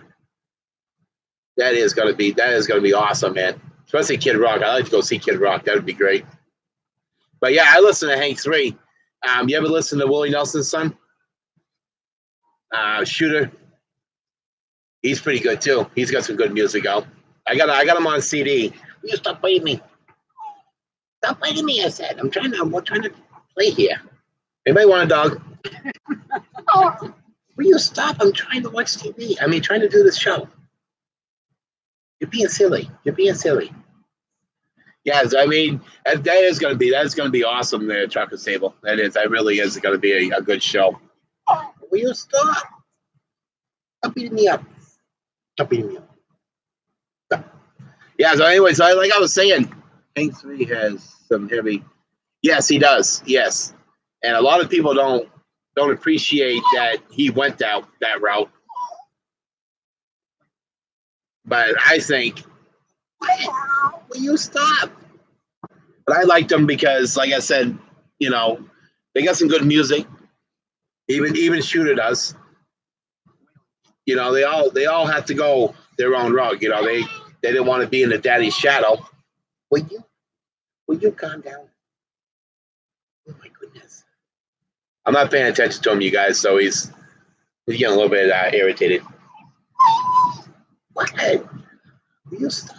That is going to be awesome, man. Especially Kid Rock. I like to go see Kid Rock. That would be great. But yeah, I listen to Hank 3. You ever listen to Willie Nelson's son? Shooter. He's pretty good too. He's got some good music out. I got him on CD. Will you stop biting me? Stop biting me, I said. I'm trying to play here. Anybody want a dog? Oh, will you stop? I'm trying to watch TV. I mean, trying to do this show. You're being silly. Yes, I mean, that is going to be awesome there at Chocolate Table. That really is going to be a good show. Oh, will you stop? Stop beating me up. Stop. Yeah, so anyways, like I was saying, Hank 3 has some heavy. Yes, he does. Yes. And a lot of people don't appreciate that he went that route. But I think, will you stop? But I liked them because, like I said, they got some good music. Even Shooter does. They all have to go their own route. They didn't want to be in the daddy's shadow. Will you calm down? Oh my goodness. I'm not paying attention to him, you guys, so he's getting a little bit irritated. What? Hey, will you stop?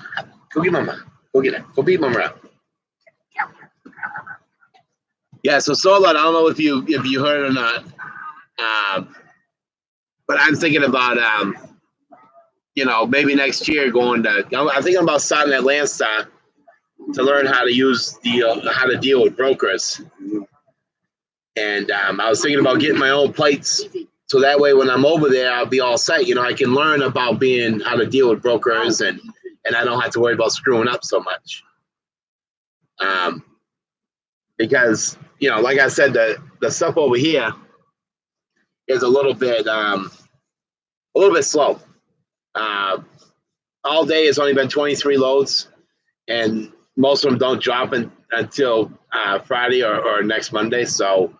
Go get Mama. Go get it. Go beat Mama up. Yeah, so Solon, I don't know if you heard or not, but I'm thinking about maybe next year going to. I'm thinking about starting at Landstar to learn how to use how to deal with brokers. And I was thinking about getting my own plates, so that way when I'm over there, I'll be all set. I can learn about how to deal with brokers, and I don't have to worry about screwing up so much. Because like I said, the stuff over here is a little bit slow. All day it's only been 23 loads, and most of them don't drop until Friday or next Monday. So,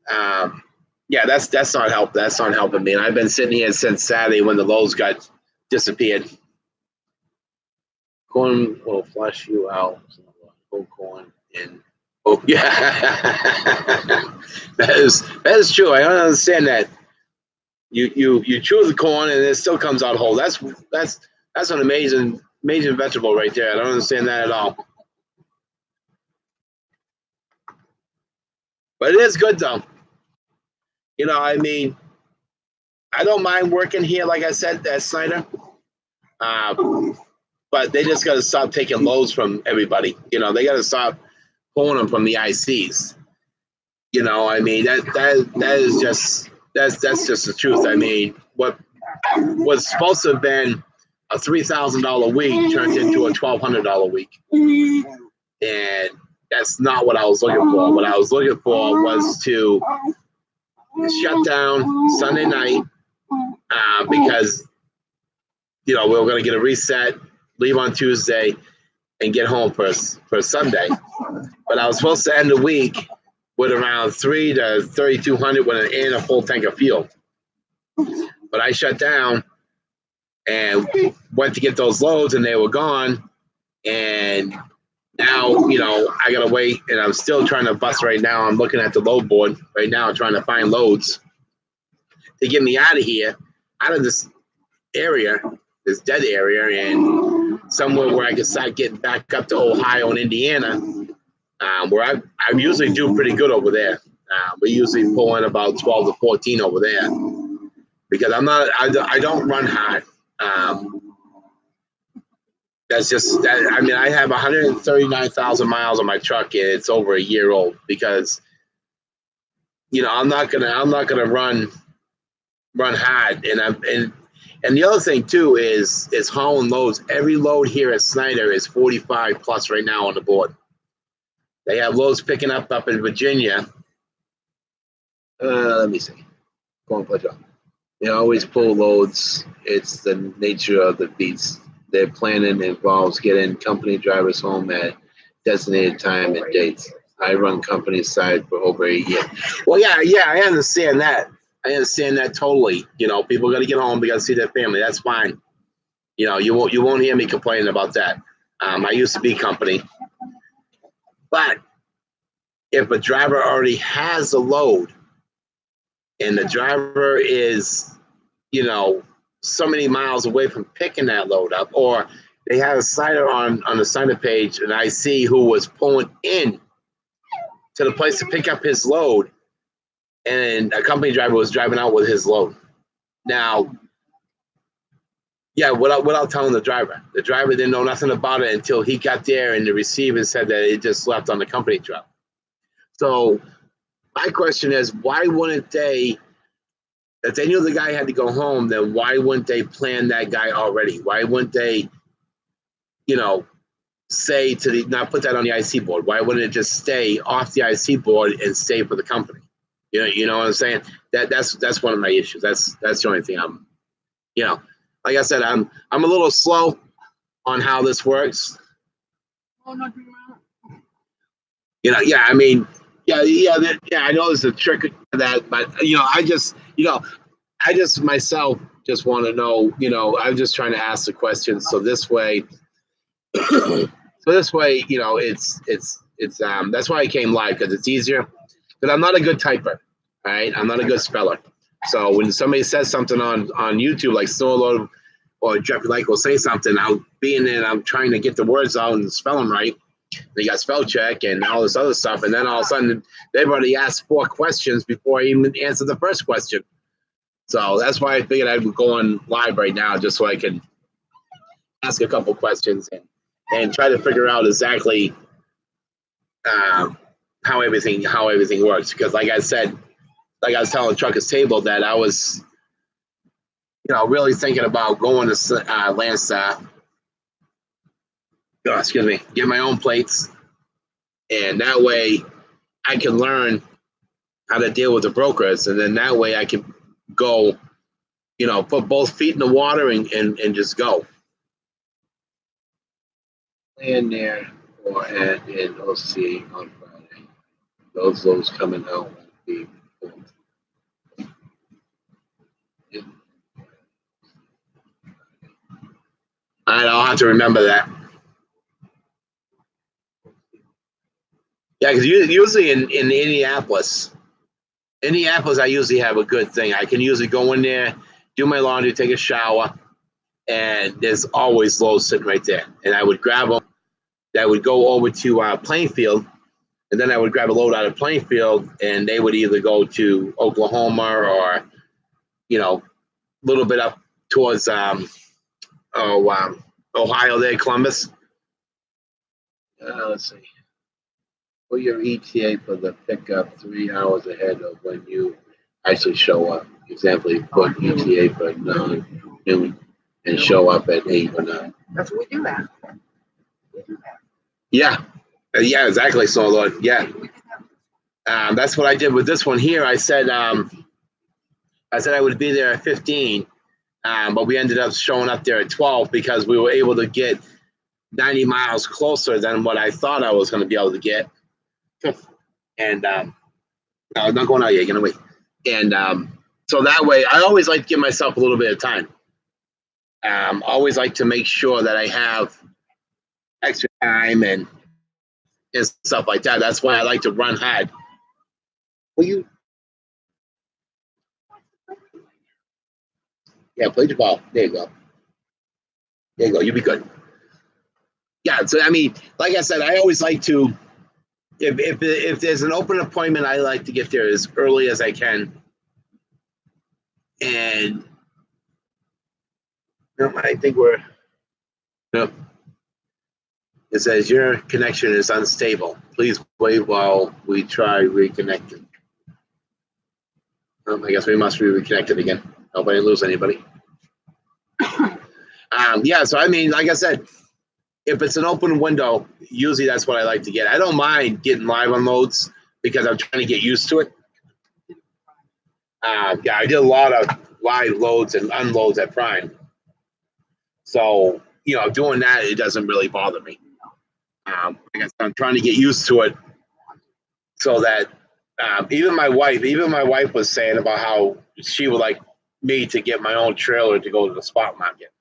yeah, that's not help. That's not helping me. And I've been sitting here since Saturday when the loads got disappeared. Corn will flush you out. Whole corn in. Oh yeah, that is true. I don't understand that. You chew the corn and it still comes out whole. That's an amazing vegetable right there. I don't understand that at all. But it is good though. I mean, I don't mind working here, like I said, at Snyder. But they just got to stop taking loads from everybody. They got to stop pulling them from the ICs. I mean, that is just that's just the truth. I mean, what was supposed to have been a $3,000 week turned into a $1,200 week, and that's not what I was looking for. What I was looking for was to shut down Sunday night because we were going to get a reset, leave on Tuesday, and get home for Sunday. But I was supposed to end the week with around 3 to 3,200 in a full tank of fuel. But I shut down and went to get those loads, and they were gone. And now, I got to wait, and I'm still trying to bust right now. I'm looking at the load board right now, trying to find loads to get me out of here, out of this area, this dead area, and somewhere where I can start getting back up to Ohio and Indiana, where I usually do pretty good over there. We usually pull in about 12 to 14 over there because I don't run hard. That's just that. I mean, I have 139,000 miles on my truck, and it's over a year old because I'm not gonna run hard. And the other thing too is hauling loads. Every load here at Snyder is 45 plus right now on the board. They have loads picking up in Virginia. Let me see. Go on, pleasure. They always pull loads. It's the nature of the beast. Their planning involves getting company drivers home at designated time and dates. I run company side for over a year. Well, yeah, I understand that. I understand that totally. People got to get home. They got to see their family. That's fine. You won't hear me complaining about that. I used to be company, but if a driver already has a load, and the driver is, so many miles away from picking that load up, or they had a cider on the cider page, and I see who was pulling in to the place to pick up his load, and a company driver was driving out with his load. Now, yeah, without telling the driver didn't know nothing about it until he got there, and the receiver said that it just left on the company truck. So my question is, why wouldn't they? If they knew the guy had to go home, then why wouldn't they plan that guy already? Why wouldn't they, say not put that on the IC board? Why wouldn't it just stay off the IC board and stay for the company? You know what I'm saying? That's one of my issues. That's the only thing I'm, like I said, I'm a little slow on how this works. Oh, no, Yeah, I mean, yeah, I know there's a trick to that, but I just myself just want to know, I'm just trying to ask the questions. So this way, it's that's why I came live, because it's easier. because I'm not a good typer. All right, I'm not a good speller. So when somebody says something on YouTube, like Snowlord or Jeffrey Lake will say something, I'll be in there and I'm trying to get the words out and spell them right. They got spell check and all this other stuff, and then all of a sudden they've already asked 4 questions before I even answered the first question. So that's why I figured I would go on live right now, just so I could ask a couple questions and try to figure out exactly how everything works. Because like I said, like I was telling Truckers Table, that I was, really thinking about going to Landstar. Excuse me, get my own plates, and that way I can learn how to deal with the brokers, and then that way I can go, put both feet in the water and just go. Land there or add in OC on Friday. Those loads coming out will be pulled. Yeah. I'll have to remember that. Yeah, because usually in Indianapolis, I usually have a good thing. I can usually go in there, do my laundry, take a shower, and there's always loads sitting right there. And I would grab them. That would go over to Plainfield, and then I would grab a load out of Plainfield, and they would either go to Oklahoma or, a little bit up towards Ohio there, Columbus. Let's see. Put your ETA for the pickup 3 hours ahead of when you actually show up. Example, you put ETA for noon and show up at 8 or 9. That's what we do that. We do that. Yeah. Yeah, exactly, so Lord. Yeah. That's what I did with this one here. I said I would be there at 15, but we ended up showing up there at 12 because we were able to get 90 miles closer than what I thought I was going to be able to get. And no, I'm not going out yet. Gonna wait. And so that way, I always like to give myself a little bit of time. Always like to make sure that I have extra time and stuff like that. That's why I like to run hard. Will you? Yeah, play the ball. There you go. There you go. You'll be good. Yeah. So I mean, like I said, I always like to. If there's an open appointment, I like to get there as early as I can. And I think we're. No. It says your connection is unstable. Please wait while we try reconnecting. I guess we must be reconnected again. Hope I didn't lose anybody. Yeah, so I mean, like I said, if it's an open window, usually that's what I like to get. I don't mind getting live unloads because I'm trying to get used to it. Yeah, I did a lot of live loads and unloads at Prime. So, doing that, it doesn't really bother me. Like I said, I'm trying to get used to it so that even my wife was saying about how she would like me to get my own trailer to go to the spot market.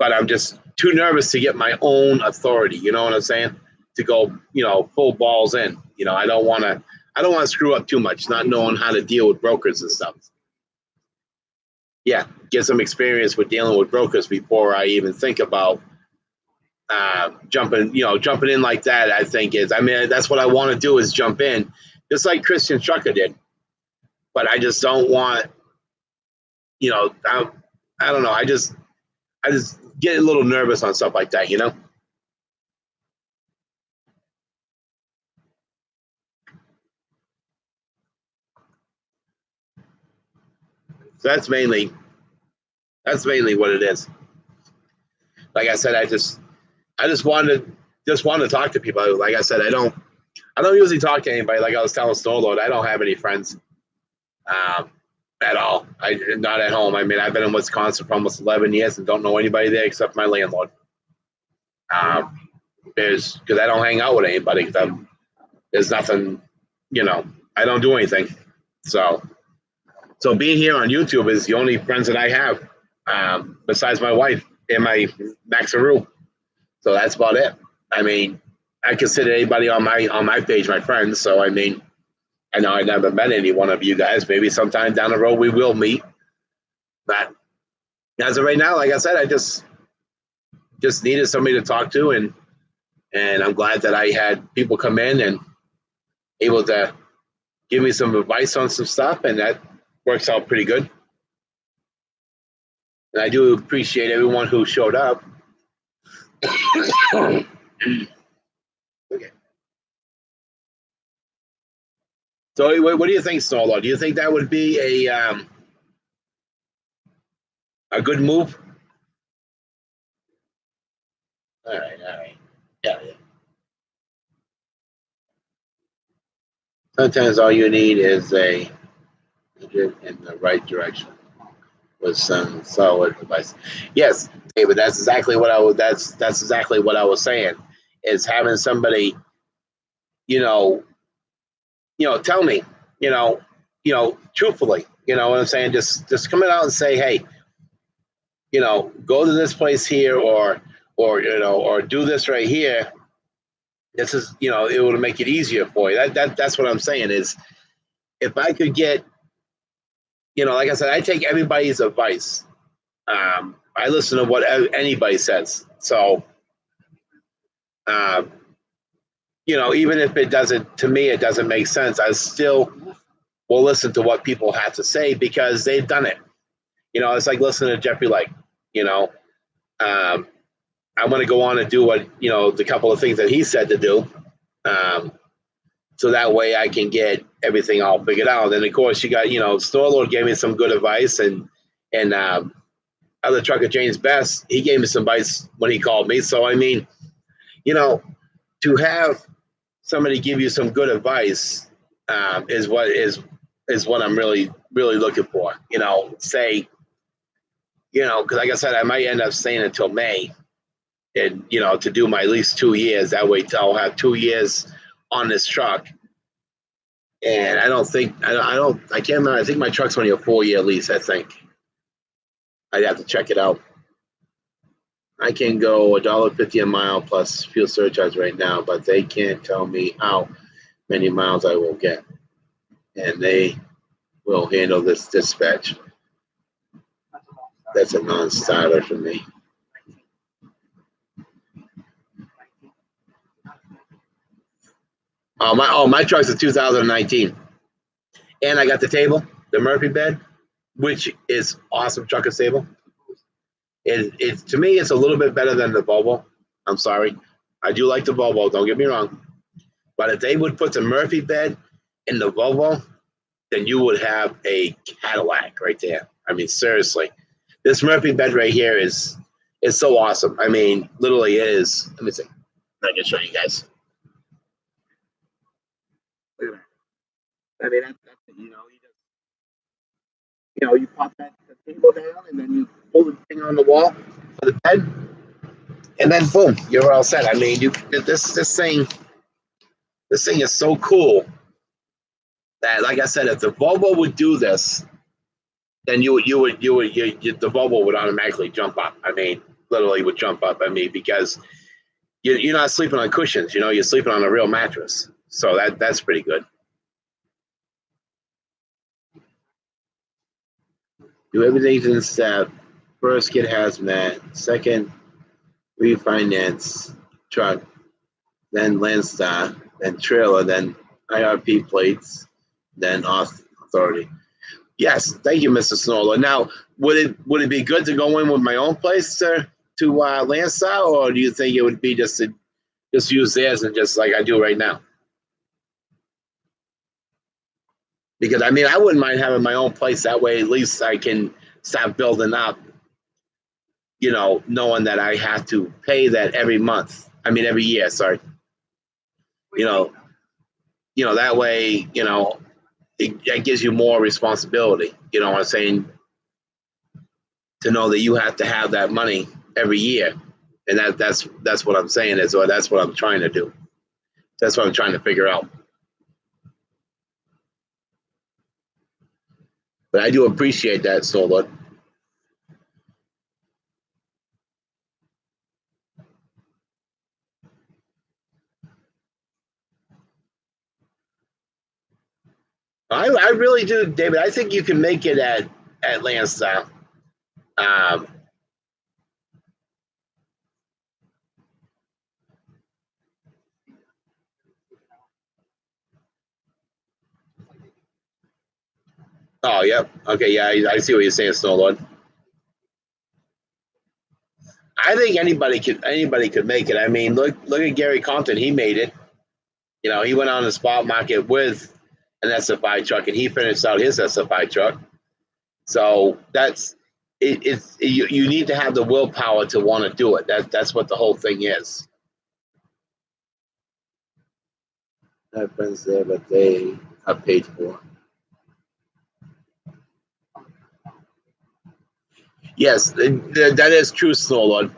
But I'm just too nervous to get my own authority. You know what I'm saying? To go, full balls in. I don't want to screw up too much, not knowing how to deal with brokers and stuff. Yeah, get some experience with dealing with brokers before I even think about jumping in like that. I think that's what I want to do, is jump in, just like Christian Trucker did. But I just don't want, I don't know. I just get a little nervous on stuff like that, So that's mainly what it is. Like I said, I just wanted to talk to people. Like I said, I don't usually talk to anybody. Like I was telling Snowlord, I don't have any friends at all. Not at home. I mean, I've been in Wisconsin for almost 11 years and don't know anybody there except my landlord. Because I don't hang out with anybody. Because there's nothing, I don't do anything. So being here on YouTube is the only friends that I have, besides my wife and my Maxaroo. So that's about it. I mean, I consider anybody on my page my friends. So I mean, I know I never met any one of you guys. Maybe sometime down the road we will meet. But as of right now, like I said, I just needed somebody to talk to, and I'm glad that I had people come in and able to give me some advice on some stuff, and that works out pretty good. And I do appreciate everyone who showed up. Okay. So, what do you think, Solo? Do you think that would be a good move? All right, yeah. Sometimes all you need is a in the right direction with some solid advice. Yes, David, that's exactly what I was. That's exactly what I was saying. Is having somebody, you know, tell me, truthfully, you know what I'm saying. Just coming out and say, hey, go to this place here, or do this right here. This is, it will make it easier for you. That's what I'm saying is if I could get, like I said, I take everybody's advice. I listen to what anybody says. So, um, even if it doesn't, to me, it doesn't make sense, I still will listen to what people have to say because they've done it. It's like listening to Jeffrey Lake. Um, I want to go on and do what, the couple of things that he said to do. So that way I can get everything all figured out. And of course, you got, Storlord gave me some good advice, and other trucker James Best, he gave me some advice when he called me. So, I mean, to have somebody give you some good advice is what I'm really, really looking for. Say, because like I said, I might end up staying until May, and to do my at least 2 years. That way, I'll have 2 years on this truck. And I can't remember. I think my truck's only a 4-year lease. I think I'd have to check it out. I can go $1.50 a mile plus fuel surcharge right now, but they can't tell me how many miles I will get, and they will handle this dispatch. That's a non-starter for me. My truck's a 2019, and I got the table, the Murphy bed, which is awesome trucker table. It to me, it's a little bit better than the Volvo. I'm sorry, I do like the Volvo. Don't get me wrong, but if they would put the Murphy bed in the Volvo, then you would have a Cadillac right there. I mean, seriously, this Murphy bed right here is so awesome. I mean, literally, it is. Let me see. I can show you guys. Look at that. I mean, that's you pop that the table down, and then you pull the thing on the wall for the bed, and then boom, you're all set. I mean, this thing is so cool that, like I said, if the Volvo would do this, then the Volvo would automatically jump up. I mean, literally would jump up. I mean, because you're not sleeping on cushions. You're sleeping on a real mattress. So that's pretty good. Do everything in step. First, get hazmat. Second, refinance truck. Then Landstar. Then trailer. Then IRP plates. Then authority. Yes, thank you, Mr. Snoller. Now, would it be good to go in with my own place to Landstar, or do you think it would be just use theirs and just like I do right now? Because I mean, I wouldn't mind having my own place. That way, at least I can start building up. Knowing that I have to pay that every month. I mean, every year. Sorry. That way, it gives you more responsibility. You know what I'm saying? To know that you have to have that money every year, and that's what I'm saying is, or that's what I'm trying to do. That's what I'm trying to figure out. But I do appreciate that, Solar. I really do, David. I think you can make it at Landstar. Um, oh, yep. Okay, yeah, I see what you're saying, Snowlord. I think anybody could make it. I mean, look at Gary Compton. He made it. You know, he went on the spot market with an SFI truck, and he finished out his SFI truck. So that's it. You need to have the willpower to want to do it. That's what the whole thing is. I have friends there, but they have paid for. Yes, that is true, Snowlord.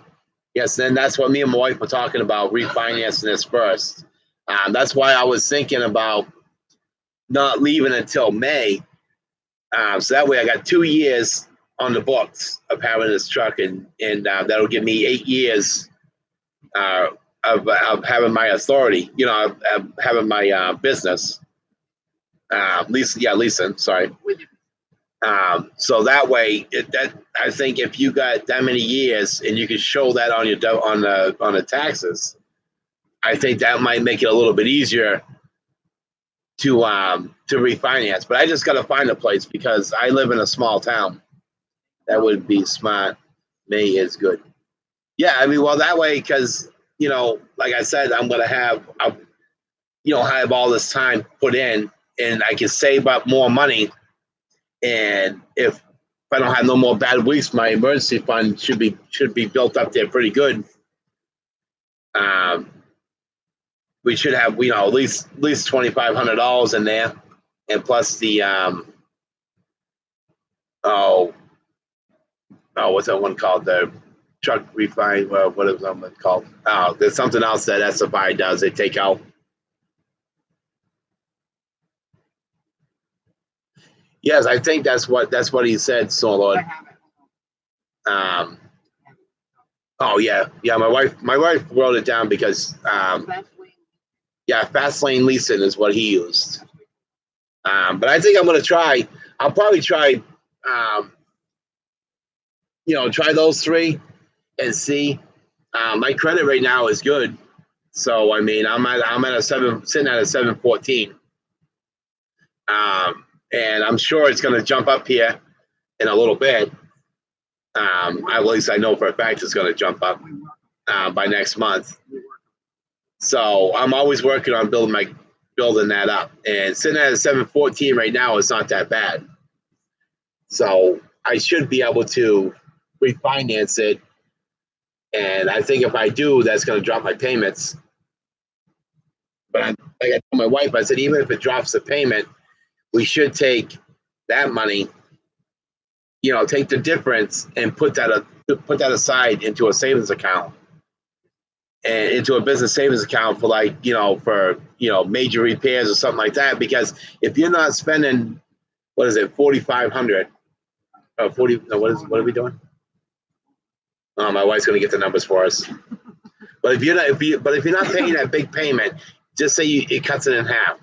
Yes, and that's what me and my wife were talking about, refinancing this first. That's why I was thinking about not leaving until May. So that way I got 2 years on the books of having this truck, and that'll give me 8 years of having my authority, you know, of having my business. Leasing, sorry. So that way, I think if you got that many years and you can show that on the taxes, I think that might make it a little bit easier to refinance. But I just got to find a place because I live in a small town. That would be smart. May is good. Yeah, I mean, well, that way, because like I said, I'm gonna have all this time put in, and I can save up more money. And if I don't have no more bad weeks, my emergency fund should be built up there pretty good. We should have at least $2,500 in there, and plus the what's that one called, the truck refine, what is that one called? There's something else that SFI does. They take out. Yes, I think that's what he said, Solo. Oh yeah. My wife wrote it down because Fastlane Leasing is what he used. But I think I'm gonna try. I'll probably try. Try those three and see. My credit right now is good, so I mean I'm at a sitting at a 714. And I'm sure it's going to jump up here in a little bit. At least I know for a fact it's going to jump up by next month. So I'm always working on building that up. And sitting at a 714 right now is not that bad. So I should be able to refinance it. And I think if I do, that's going to drop my payments. But like I told my wife, I said, even if it drops the payment, we should take that money, take the difference and put that aside into a savings account and into a business savings account for major repairs or something like that. Because if you're not spending, what is it, 4,500 or 40? No, what are we doing? Oh, my wife's going to get the numbers for us. But if you're not paying that big payment, just say it cuts it in half.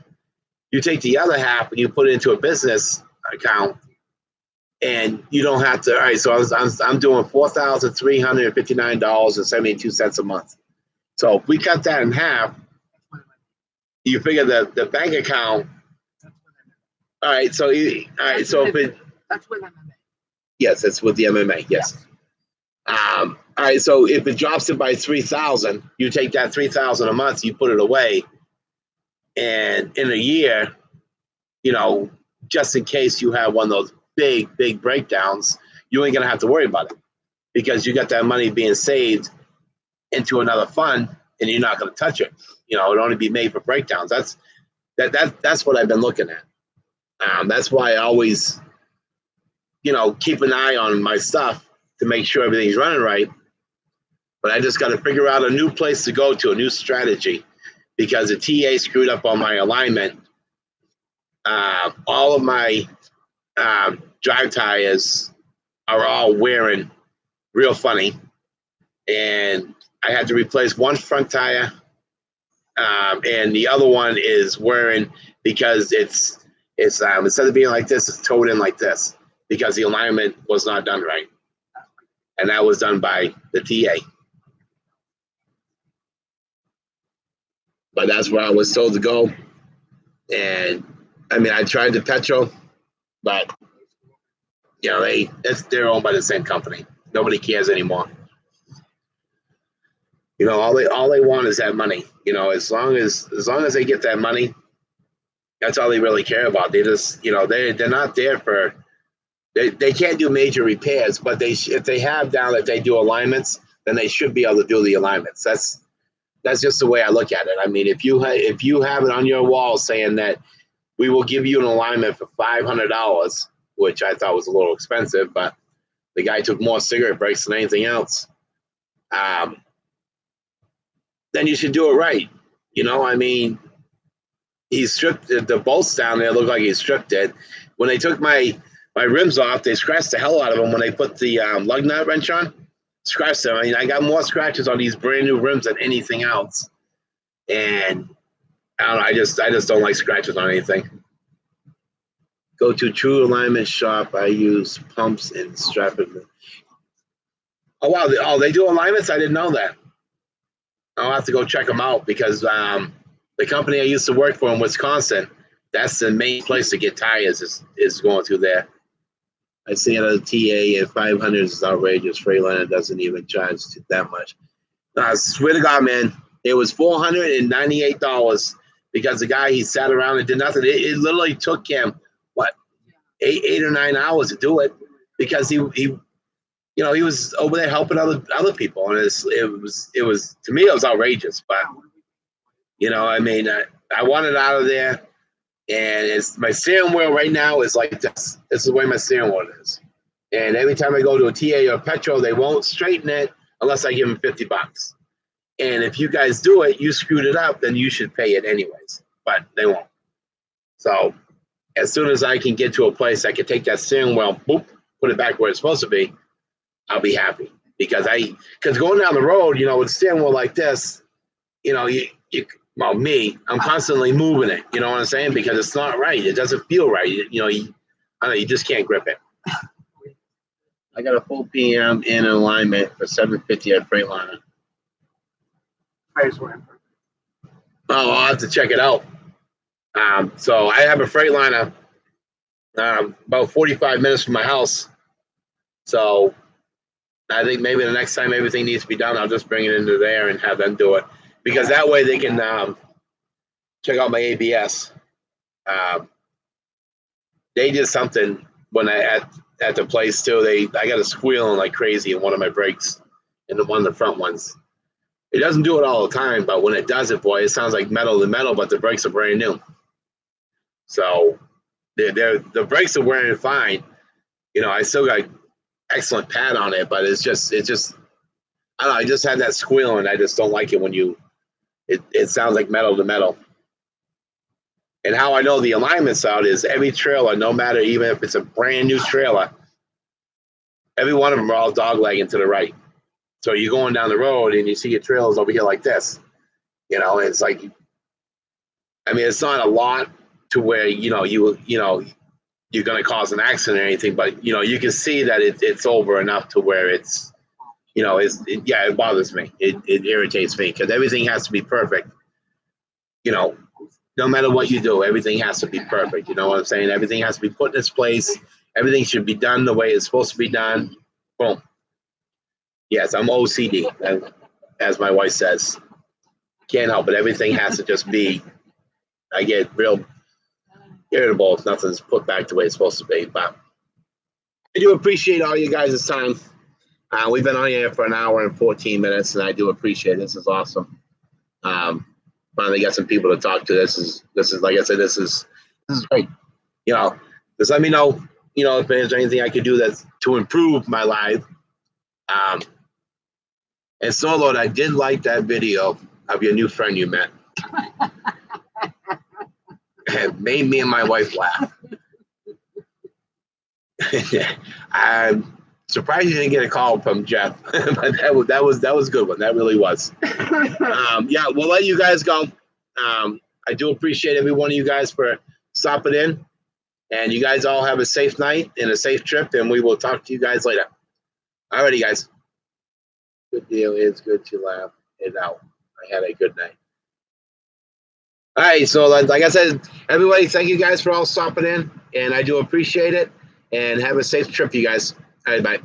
You take the other half and you put it into a business account, and you don't have to. All right, so I'm doing $4,359.72 a month. So if we cut that in half, you figure the bank account. All right, so if it. That's with MMA. Yes, that's with the MMA. Yes. All right, so if it drops it by 3,000, you take that 3,000 a month, you put it away, and in a year, just in case you have one of those big breakdowns, you ain't gonna have to worry about it because you got that money being saved into another fund, and you're not gonna touch it. It'll only be made for breakdowns. That's what I've been looking at. That's why I always, keep an eye on my stuff to make sure everything's running right. But I just got to figure out a new place to go to, a new strategy, because the TA screwed up on my alignment. All of my drive tires are all wearing real funny, and I had to replace one front tire, and the other one is wearing because It's instead of being like this, it's towed in like this because the alignment was not done right, and that was done by the TA. But that's where I was told to go, and I mean I tried the Petro, but you know they're owned by the same company. Nobody cares anymore. You know, all they want is that money. You know, as long as they get that money, that's all they really care about. They just, you know, they're not there for. They can't do major repairs, but if they have down that they do alignments, then they should be able to do the alignments. That's just the way I look at it. I mean, if you have it on your wall saying that we will give you an alignment for $500, which I thought was a little expensive, but the guy took more cigarette breaks than anything else. Then you should do it right. You know, I mean, he stripped the bolts down there. Looked like he stripped it. When they took my rims off, they scratched the hell out of them. When they put the lug nut wrench on, scratched them. I mean, I got more scratches on these brand new rims than anything else. And I don't know. I just don't like scratches on anything. Go to True Alignment Shop. I use pumps and strap it. Oh wow! They do alignments. I didn't know that. I'll have to go check them out because the company I used to work for in Wisconsin, that's the main place to get tires is going through there. I see it on the TA at 500 is outrageous. Freightliner doesn't even charge that much. I swear to God, man, it was $498 because the guy, he sat around and did nothing. It literally took him, what, eight or 9 hours to do it because he you know, he was over there helping other people, and it was to me it was outrageous. But you know, I mean, I want it out of there, and it's my steering wheel right now is like this. This is the way my steering wheel is, and every time I go to a TA or a Petro, they won't straighten it unless I give them $50. And if you guys do it, you screwed it up, then you should pay it anyways. But they won't. So as soon as I can get to a place I can take that steering wheel, boop, put it back where it's supposed to be, I'll be happy because going down the road, you know, with a steering wheel like this, you know, I'm constantly moving it. You know what I'm saying? Because it's not right. It doesn't feel right. You know, I don't know. You just can't grip it. I got a full PM in alignment for $750 at Freightliner. Oh, I'll have to check it out. So I have a Freightliner about 45 minutes from my house. So I think maybe the next time everything needs to be done, I'll just bring it into there and have them do it. Because that way they can check out my ABS. They did something when at the place too. I got a squealing like crazy in one of my brakes, in one of the front ones. It doesn't do it all the time, but when it does it, boy, it sounds like metal to metal, but the brakes are brand new. So the brakes are wearing fine. You know, I still got excellent pad on it, but it's just I don't know, I just had that squeal and I just don't like it when it sounds like metal to metal. And how I know the alignment's out is every trailer, no matter even if it's a brand new trailer, every one of them are all doglegging to the right. So you're going down the road and you see your trailers over here like this. You know, it's like, I mean, it's not a lot to where, you know, you're going to cause an accident or anything, but, you know, you can see that it's over enough to where it's, you know, it bothers me. It irritates me because everything has to be perfect. You know, no matter what you do, everything has to be perfect. You know what I'm saying? Everything has to be put in its place. Everything should be done the way it's supposed to be done. Boom. Yes, I'm OCD, as my wife says. Can't help it. Everything has to just be, I get real irritable if nothing's put back the way it's supposed to be. But I do appreciate all you guys' time. We've been on here for an hour and 14 minutes, and I do appreciate it. This is awesome. Finally got some people to talk to. This is like I said, this is great. You know, just let me know, you know, if there's anything I could do that's to improve my life. And Solo, I did like that video of your new friend you met. It made me and my wife laugh. I'm surprised you didn't get a call from Jeff, but that was a good one. That really was. Yeah, we'll let you guys go. I do appreciate every one of you guys for stopping in. And you guys all have a safe night and a safe trip, and we will talk to you guys later. Alrighty, guys. Good deal. It's good to laugh it out. I had a good night. All right, so like I said, everybody, thank you guys for all stopping in, and I do appreciate it. And have a safe trip, you guys. All right, bye.